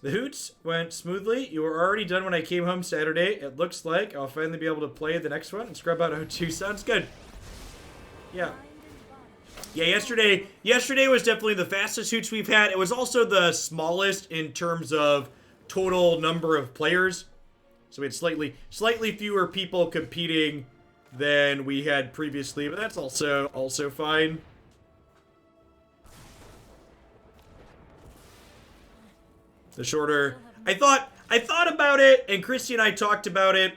The hoots went smoothly. You were already done when I came home Saturday. It looks like I'll finally be able to play the next one and scrub out O2. Sounds good. Yeah. Yeah, yesterday was definitely the fastest hoots we've had. It was also the smallest in terms of total number of players. So we had slightly fewer people competing than we had previously, but that's also fine. The shorter. I thought about it, and Christy and I talked about it,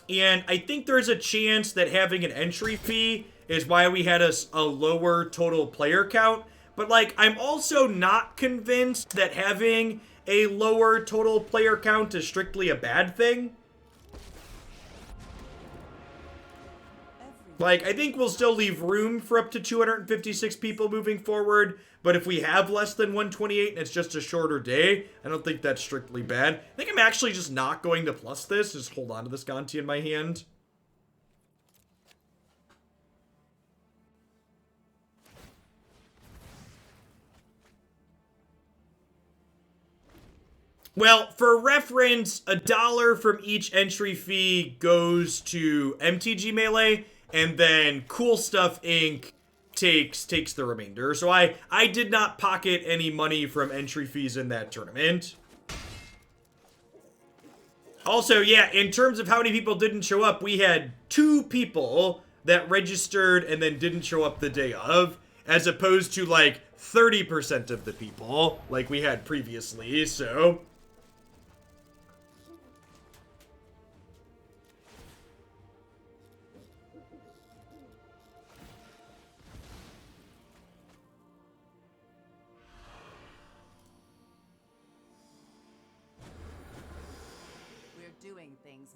and I think there's a chance that having an entry fee is why we had a lower total player count. But like, I'm also not convinced that having a lower total player count is strictly a bad thing. Like, I think we'll still leave room for up to 256 people moving forward, but if we have less than 128 and it's just a shorter day, I don't think that's strictly bad. I think I'm actually just not going to plus this. Just hold on to this Gonti in my hand. Well, for reference, $1 from each entry fee goes to MTG Melee, and then Cool Stuff Inc. takes the remainder. So I did not pocket any money from entry fees in that tournament. Also, yeah, in terms of how many people didn't show up, we had 2 people that registered and then didn't show up the day of, as opposed to like 30% of the people like we had previously, so...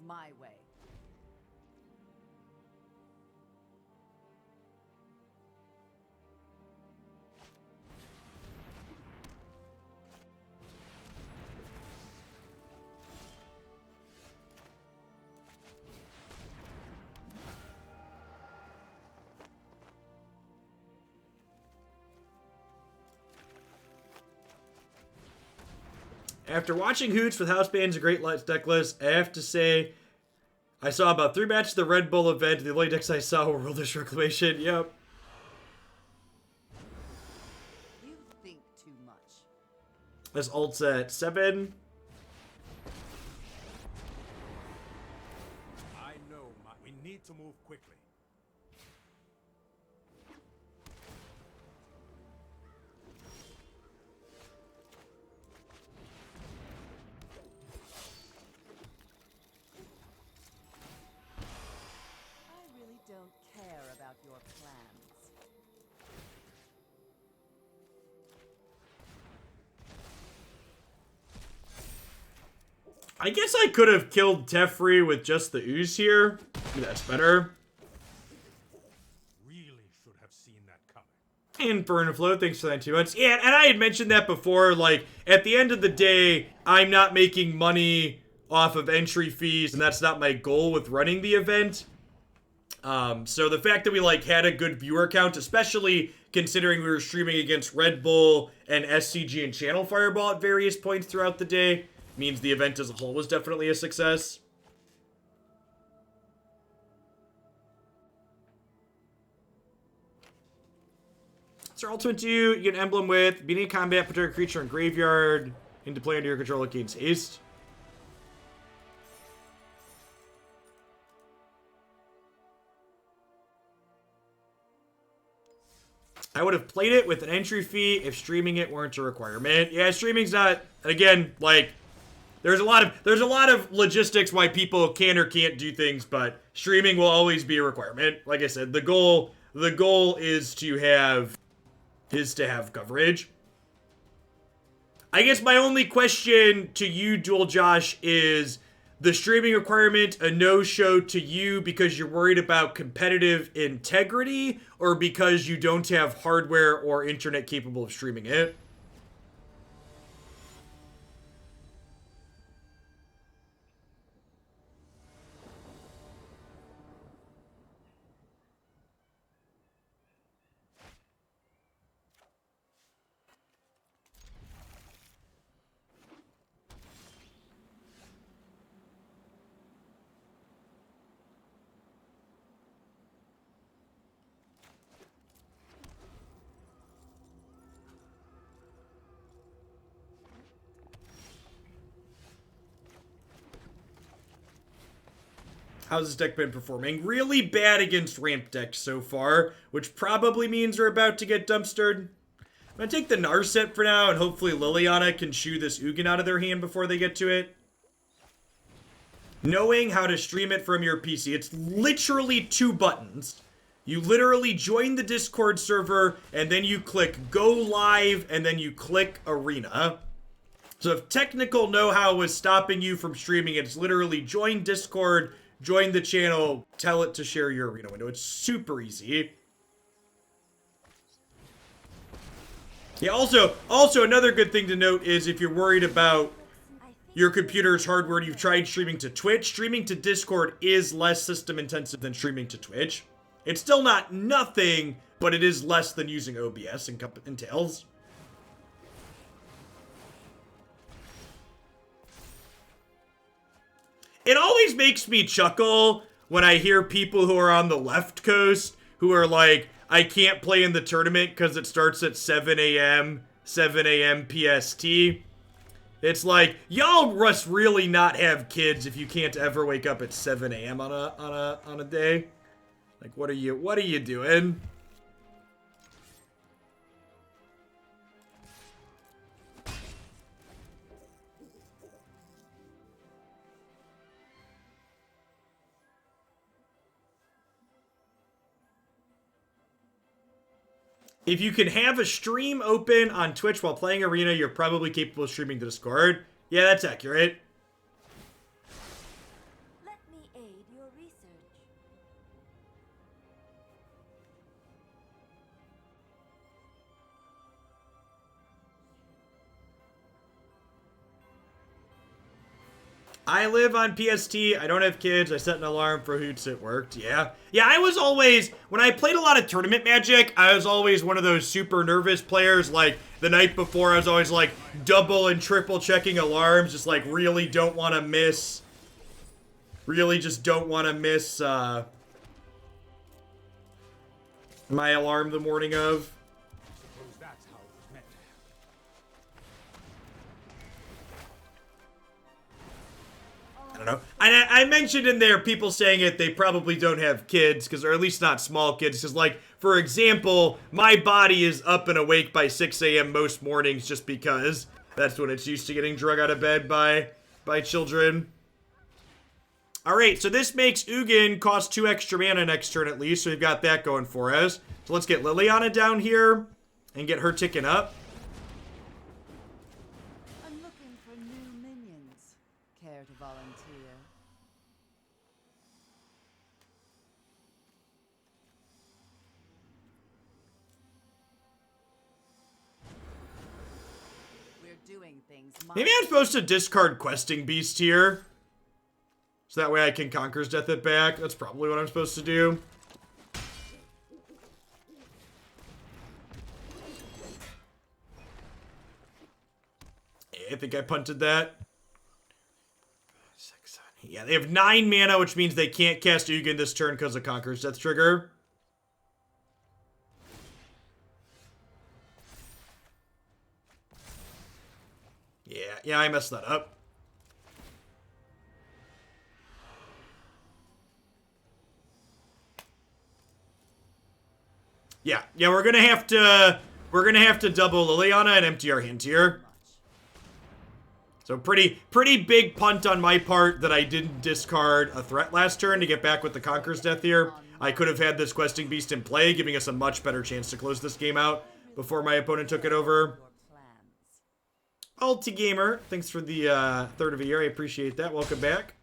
My way. After watching Hoots with House Bands and Great Lights deck list, I have to say, I saw about 3 matches of the Red Bull event. The only decks I saw were Wilderness Reclamation. Yep. You think too much. This ult's at 7. I know, we need to move quickly. Don't care about your plans. I guess I could have killed Teferi with just the Ooze here. Maybe that's better. Really should have seen that coming. And Burn and Flow, thanks for that 2 months. Yeah, and I had mentioned that before, like, at the end of the day, I'm not making money off of entry fees, and that's not my goal with running the event. So the fact that we like had a good viewer count, especially considering we were streaming against Red Bull and SCG and Channel Fireball at various points throughout the day, means the event as a whole was definitely a success. So ultimate 2, you get an emblem with beating combat, put a creature in graveyard into play under your control, it gains haste. I would have played it with an entry fee if streaming it weren't a requirement. Yeah, streaming's not, again, like, there's a lot of logistics why people can or can't do things, but streaming will always be a requirement. Like I said, the goal is to have coverage. I guess my only question to you, Dual Josh, is the streaming requirement a no-show to you because you're worried about competitive integrity, or because you don't have hardware or internet capable of streaming it? How's this deck been performing? Really bad against ramp decks so far, which probably means we're about to get dumpstered. I'm going to take the Narset for now, and hopefully Liliana can shoo this Ugin out of their hand before they get to it. Knowing how to stream it from your PC. It's literally 2 buttons. You literally join the Discord server, and then you click Go Live, and then you click Arena. So if technical know-how was stopping you from streaming, it's literally join Discord, join the channel, tell it to share your arena window. It's super easy. Yeah, also another good thing to note is if you're worried about your computer's hardware and you've tried streaming to Twitch, streaming to Discord is less system intensive than streaming to Twitch. It's still not nothing, but it is less than using OBS entails. It always makes me chuckle when I hear people who are on the left coast who are like, I can't play in the tournament because it starts at 7 a.m. PST. It's like, y'all must really not have kids if you can't ever wake up at 7 a.m. on a day. Like, what are you doing? If you can have a stream open on Twitch while playing Arena, you're probably capable of streaming to Discord. Yeah, that's accurate. Let me aid your research. I live on PST. I don't have kids. I set an alarm for Hoots. It worked. Yeah. Yeah, I was always, when I played a lot of tournament Magic, I was always one of those super nervous players. Like, the night before, I was always like double and triple checking alarms. Just like, really don't want to miss. Really just don't want to miss my alarm the morning of. Suppose that's how it was meant to happen. I don't know. I mentioned in there people saying it, they probably don't have kids, because, or at least not small kids, because, like, for example, my body is up and awake by 6 a.m. most mornings just because that's when it's used to getting drug out of bed by children. Alright, so this makes Ugin cost 2 extra mana next turn at least, so we've got that going for us. So let's get Liliana down here and get her ticking up. I'm looking for new minions. Care to volunteer? We're doing things. Maybe I'm supposed to discard Questing Beast here, so that way I can Conqueror's Death it back. That's probably what I'm supposed to do. I think I punted that. 6, 7, 8. Yeah, they have 9 mana, which means they can't cast Ugin this turn because of Conqueror's Death trigger. Yeah, I messed that up. Yeah, we're gonna have to double Liliana and empty our hand here. So pretty big punt on my part that I didn't discard a threat last turn to get back with the Conqueror's Death here. I could have had this Questing Beast in play, giving us a much better chance to close this game out before my opponent took it over. Ulti Gamer, thanks for the third of a year. I appreciate that. Welcome back.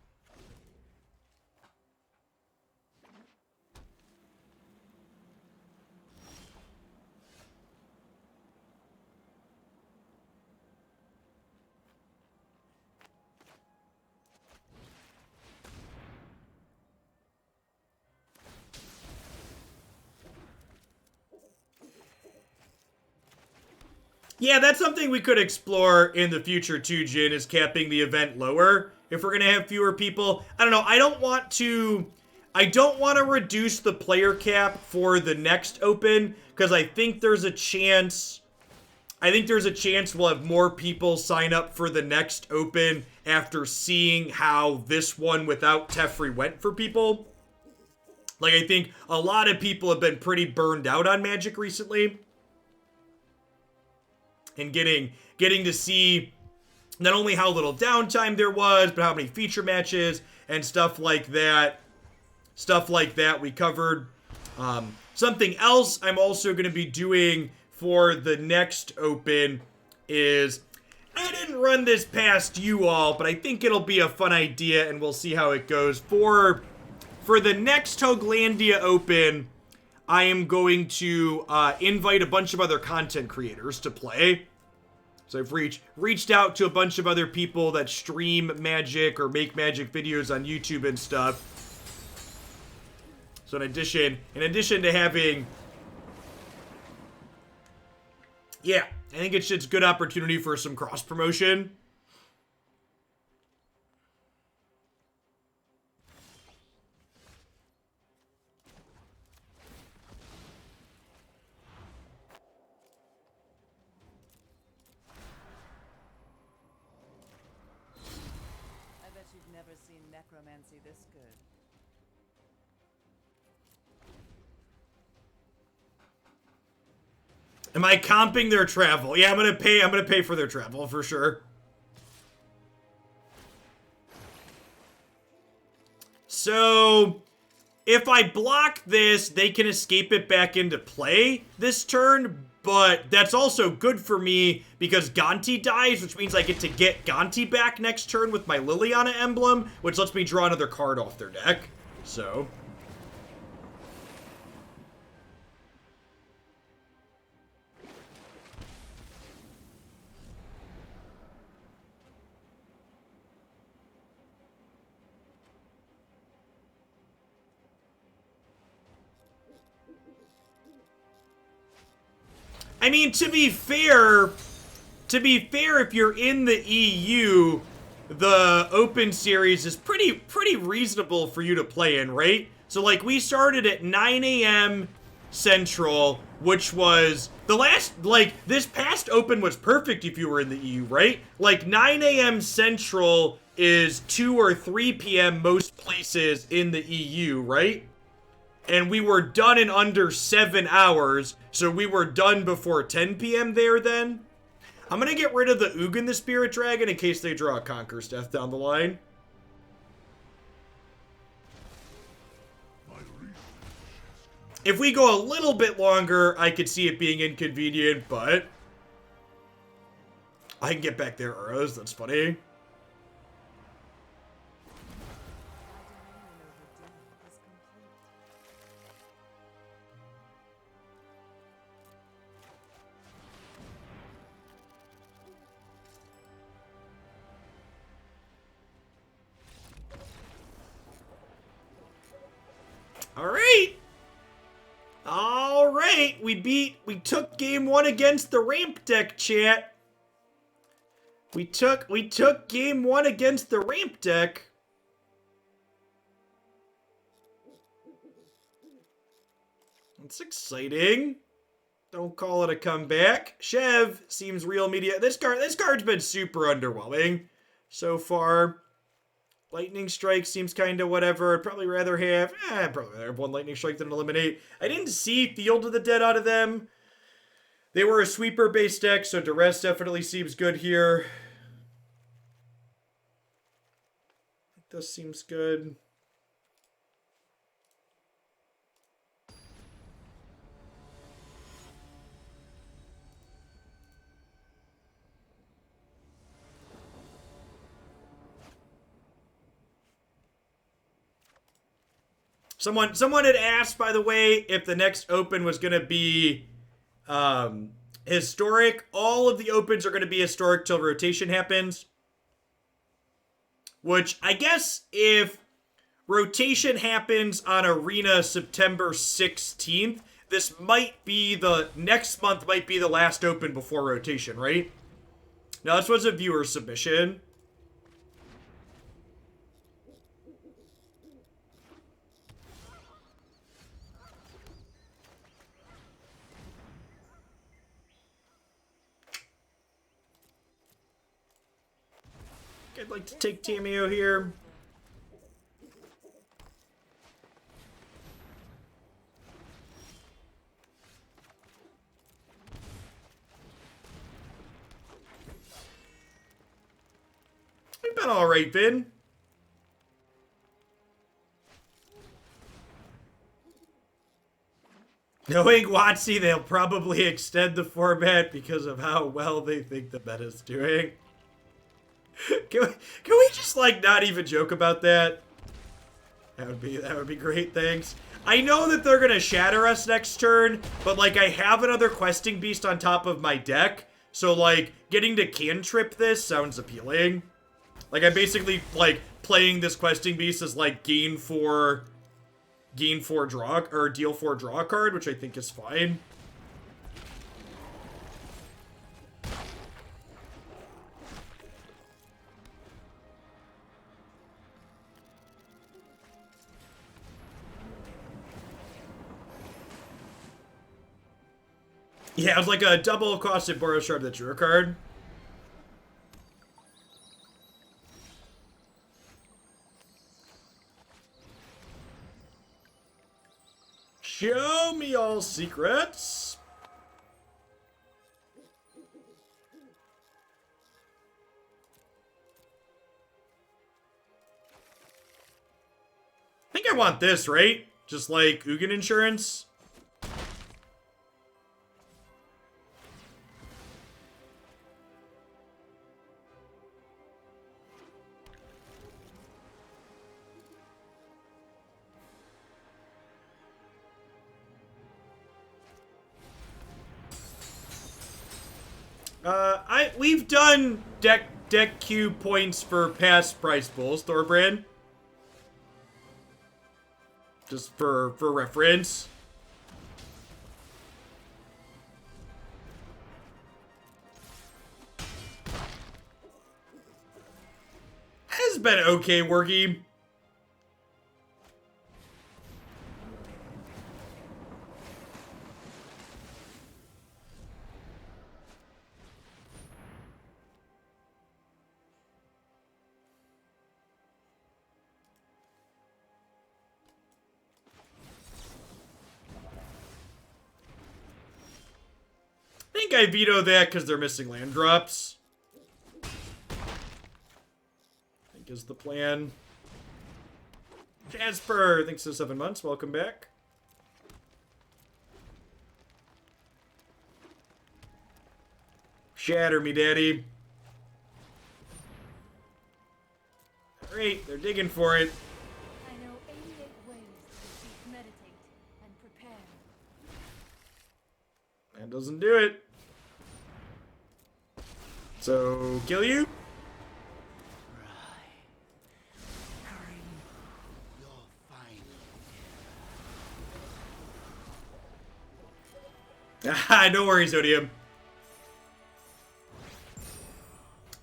Yeah, that's something we could explore in the future too, Jin, is capping the event lower. If we're gonna have fewer people. I don't know, I don't want to reduce the player cap for the next open, because I think there's a chance we'll have more people sign up for the next open after seeing how this one without Teferi went for people. Like, I think a lot of people have been pretty burned out on Magic recently. And getting to see not only how little downtime there was, but how many feature matches and stuff like that. We covered. Something else I'm also going to be doing for the next open is, I didn't run this past you all, but I think it'll be a fun idea, and we'll see how it goes. For the next Hoglandia open, I am going to invite a bunch of other content creators to play. So I've reached out to a bunch of other people that stream Magic or make Magic videos on YouTube and stuff. So in addition to having, yeah, I think it's just good opportunity for some cross promotion. Necromancy this good. Am I comping their travel? Yeah, I'm gonna pay for their travel for sure. So if I block this, they can escape it back into play this turn, but that's also good for me because Gonti dies, which means I get to get Gonti back next turn with my Liliana emblem, which lets me draw another card off their deck. So I mean, to be fair, if you're in the EU, the Open Series is pretty reasonable for you to play in, right? So, like, we started at 9 a.m. Central, which was the last, like, this past Open was perfect if you were in the EU, right? Like, 9 a.m. Central is 2 or 3 p.m. most places in the EU, right? And we were done in under 7 hours, so we were done before 10 p.m. there then. I'm gonna get rid of the Ugin the Spirit Dragon in case they draw a Conqueror's Death down the line. If we go a little bit longer, I could see it being inconvenient, but I can get back their arrows, that's funny. All right, we took game 1 against the ramp deck, chat. We took game 1 against the ramp deck. That's exciting. Don't call it a comeback. Chev seems real media. This card's been super underwhelming so far. Lightning Strike seems kind of whatever. I'd probably rather have, one Lightning Strike than eliminate. I didn't see Field of the Dead out of them. They were a sweeper-based deck, so Duress definitely seems good here. This seems good. Someone had asked, by the way, if the next open was going to be historic. All of the opens are going to be historic till rotation happens. Which, I guess, if rotation happens on Arena September 16th, this might be next month might be the last open before rotation, right? Now, this was a viewer submission. I'd like to take Tameo here. We've been alright, Vin. Knowing WotC, they'll probably extend the format because of how well they think the meta's doing. Can we just, like, not even joke about that? That would be great, thanks. I know that they're gonna shatter us next turn, but, like, I have another questing beast on top of my deck, so, like, getting to cantrip this sounds appealing. Like, I'm basically, like, playing this questing beast as, like, gain 4 draw, or deal 4 draw card, which I think is fine. Yeah, it was like a double costed Boros Shard that drew a card. Show me all secrets. I think I want this, right? Just like Ugin insurance. We've done deck queue points for past prize pools, Thorbrand. Just for reference. Has been okay, Worky. I think I veto that because they're missing land drops. I think is the plan. Jasper, thanks for 7 months. Welcome back. Shatter me, daddy. Alright, they're digging for it. I know 88 ways to defeat, meditate, and prepare. That doesn't do it. So, kill you? Ah, no worries, Odium.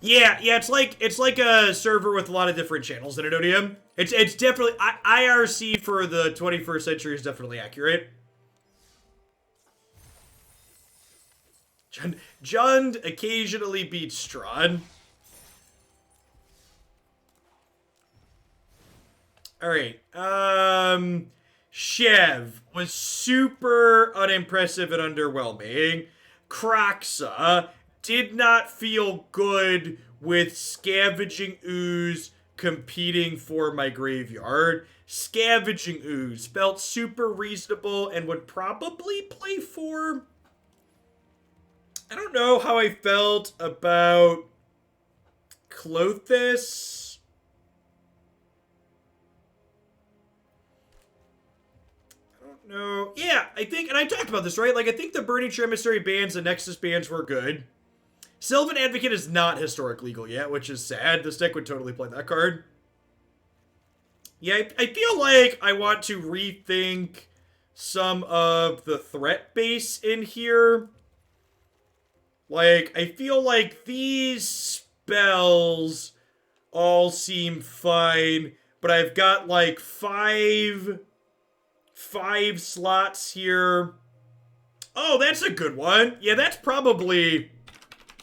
Yeah, it's like a server with a lot of different channels in it, Odium. It's definitely IRC for the 21st century is definitely accurate. Jund occasionally beats Strahd. All right. Shev was super unimpressive and underwhelming. Kroxa did not feel good with Scavenging Ooze competing for my graveyard. Scavenging Ooze felt super reasonable and would probably play for... I don't know how I felt about Klothys. I don't know. Yeah, I think, and I talked about this, right? Like, I think the Burning Tree Emissary bans, the Nexus bans were good. Sylvan Advocate is not historic legal yet, which is sad. This deck would totally play that card. Yeah, I feel like I want to rethink some of the threat base in here. Like, I feel like these spells all seem fine, but I've got like five slots here. Oh, that's a good one. Yeah, that's probably...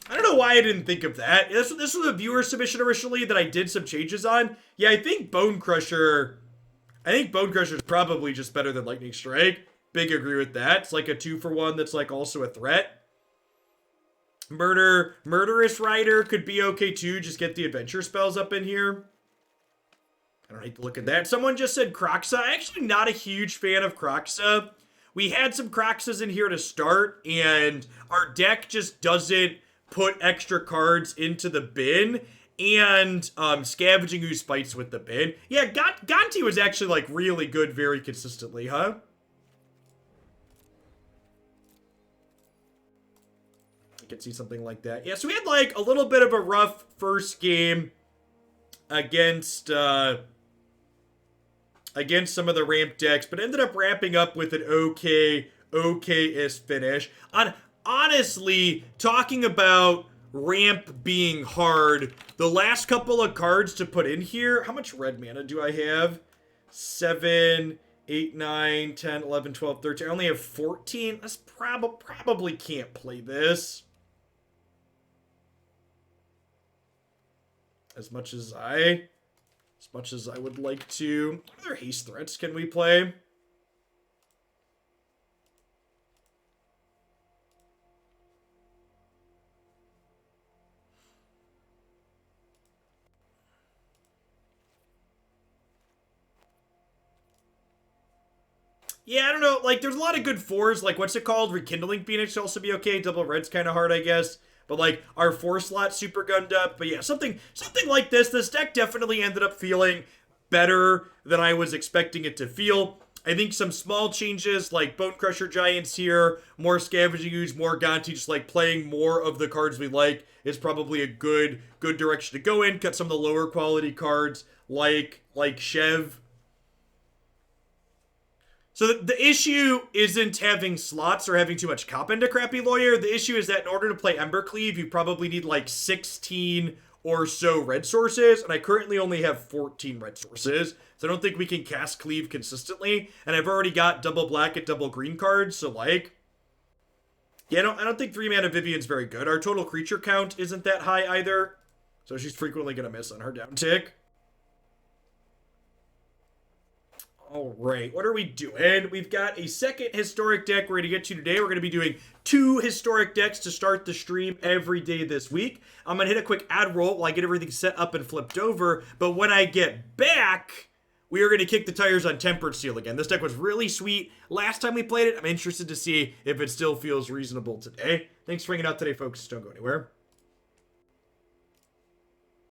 I don't know why I didn't think of that. This was a viewer submission originally that I did some changes on. Yeah, I think Bonecrusher is probably just better than Lightning Strike. Big agree with that. It's like a 2-for-1 that's like also a threat. Murderous Rider could be okay too. Just get the adventure spells up in here. I don't hate to look at that. Someone just said Kroxa. Actually not a huge fan of Kroxa. We had some Kroxas in here to start, and our deck just doesn't put extra cards into the bin, and Scavenging Ooze fights with the bin. Yeah, Gonti was actually like really good very consistently, huh? I could see something like that. Yeah, so we had like a little bit of a rough first game against some of the ramp decks, but ended up wrapping up with an okay-ish finish. Honestly, talking about ramp being hard, the last couple of cards to put in here, how much red mana do I have? 7, 8, 9, 10, 11, 12, 13. I only have 14. That's probably can't play this. As much as I would like to. What other haste threats can we play? Yeah, I don't know. Like, there's a lot of good 4s. Like, what's it called? Rekindling Phoenix should also be okay. Double Red's kind of hard, I guess. But, like, our 4-slot super gunned up. But, yeah, something like this. This deck definitely ended up feeling better than I was expecting it to feel. I think some small changes, like Bonecrusher Giants here, more Scavenging Ooze, more Gonti, just, like, playing more of the cards we like is probably a good direction to go in. Cut some of the lower quality cards, like Shev. So the issue isn't having slots or having too much cop into Crappy Lawyer. The issue is that in order to play Embercleave, you probably need like 16 or so red sources, and I currently only have 14 red sources, so I don't think we can cast Cleave consistently, and I've already got double black and double green cards, so like... Yeah, I don't think 3-mana Vivien's very good. Our total creature count isn't that high either, so she's frequently going to miss on her down tick. All right, what are we doing? We've got a second historic deck we're going to get to today. We're going to be doing 2 historic decks to start the stream every day this week. I'm going to hit a quick ad roll while I get everything set up and flipped over. But when I get back, we are going to kick the tires on Tempered Steel again. This deck was really sweet last time we played it. I'm interested to see if it still feels reasonable today. Thanks for hanging out today, folks. Don't go anywhere.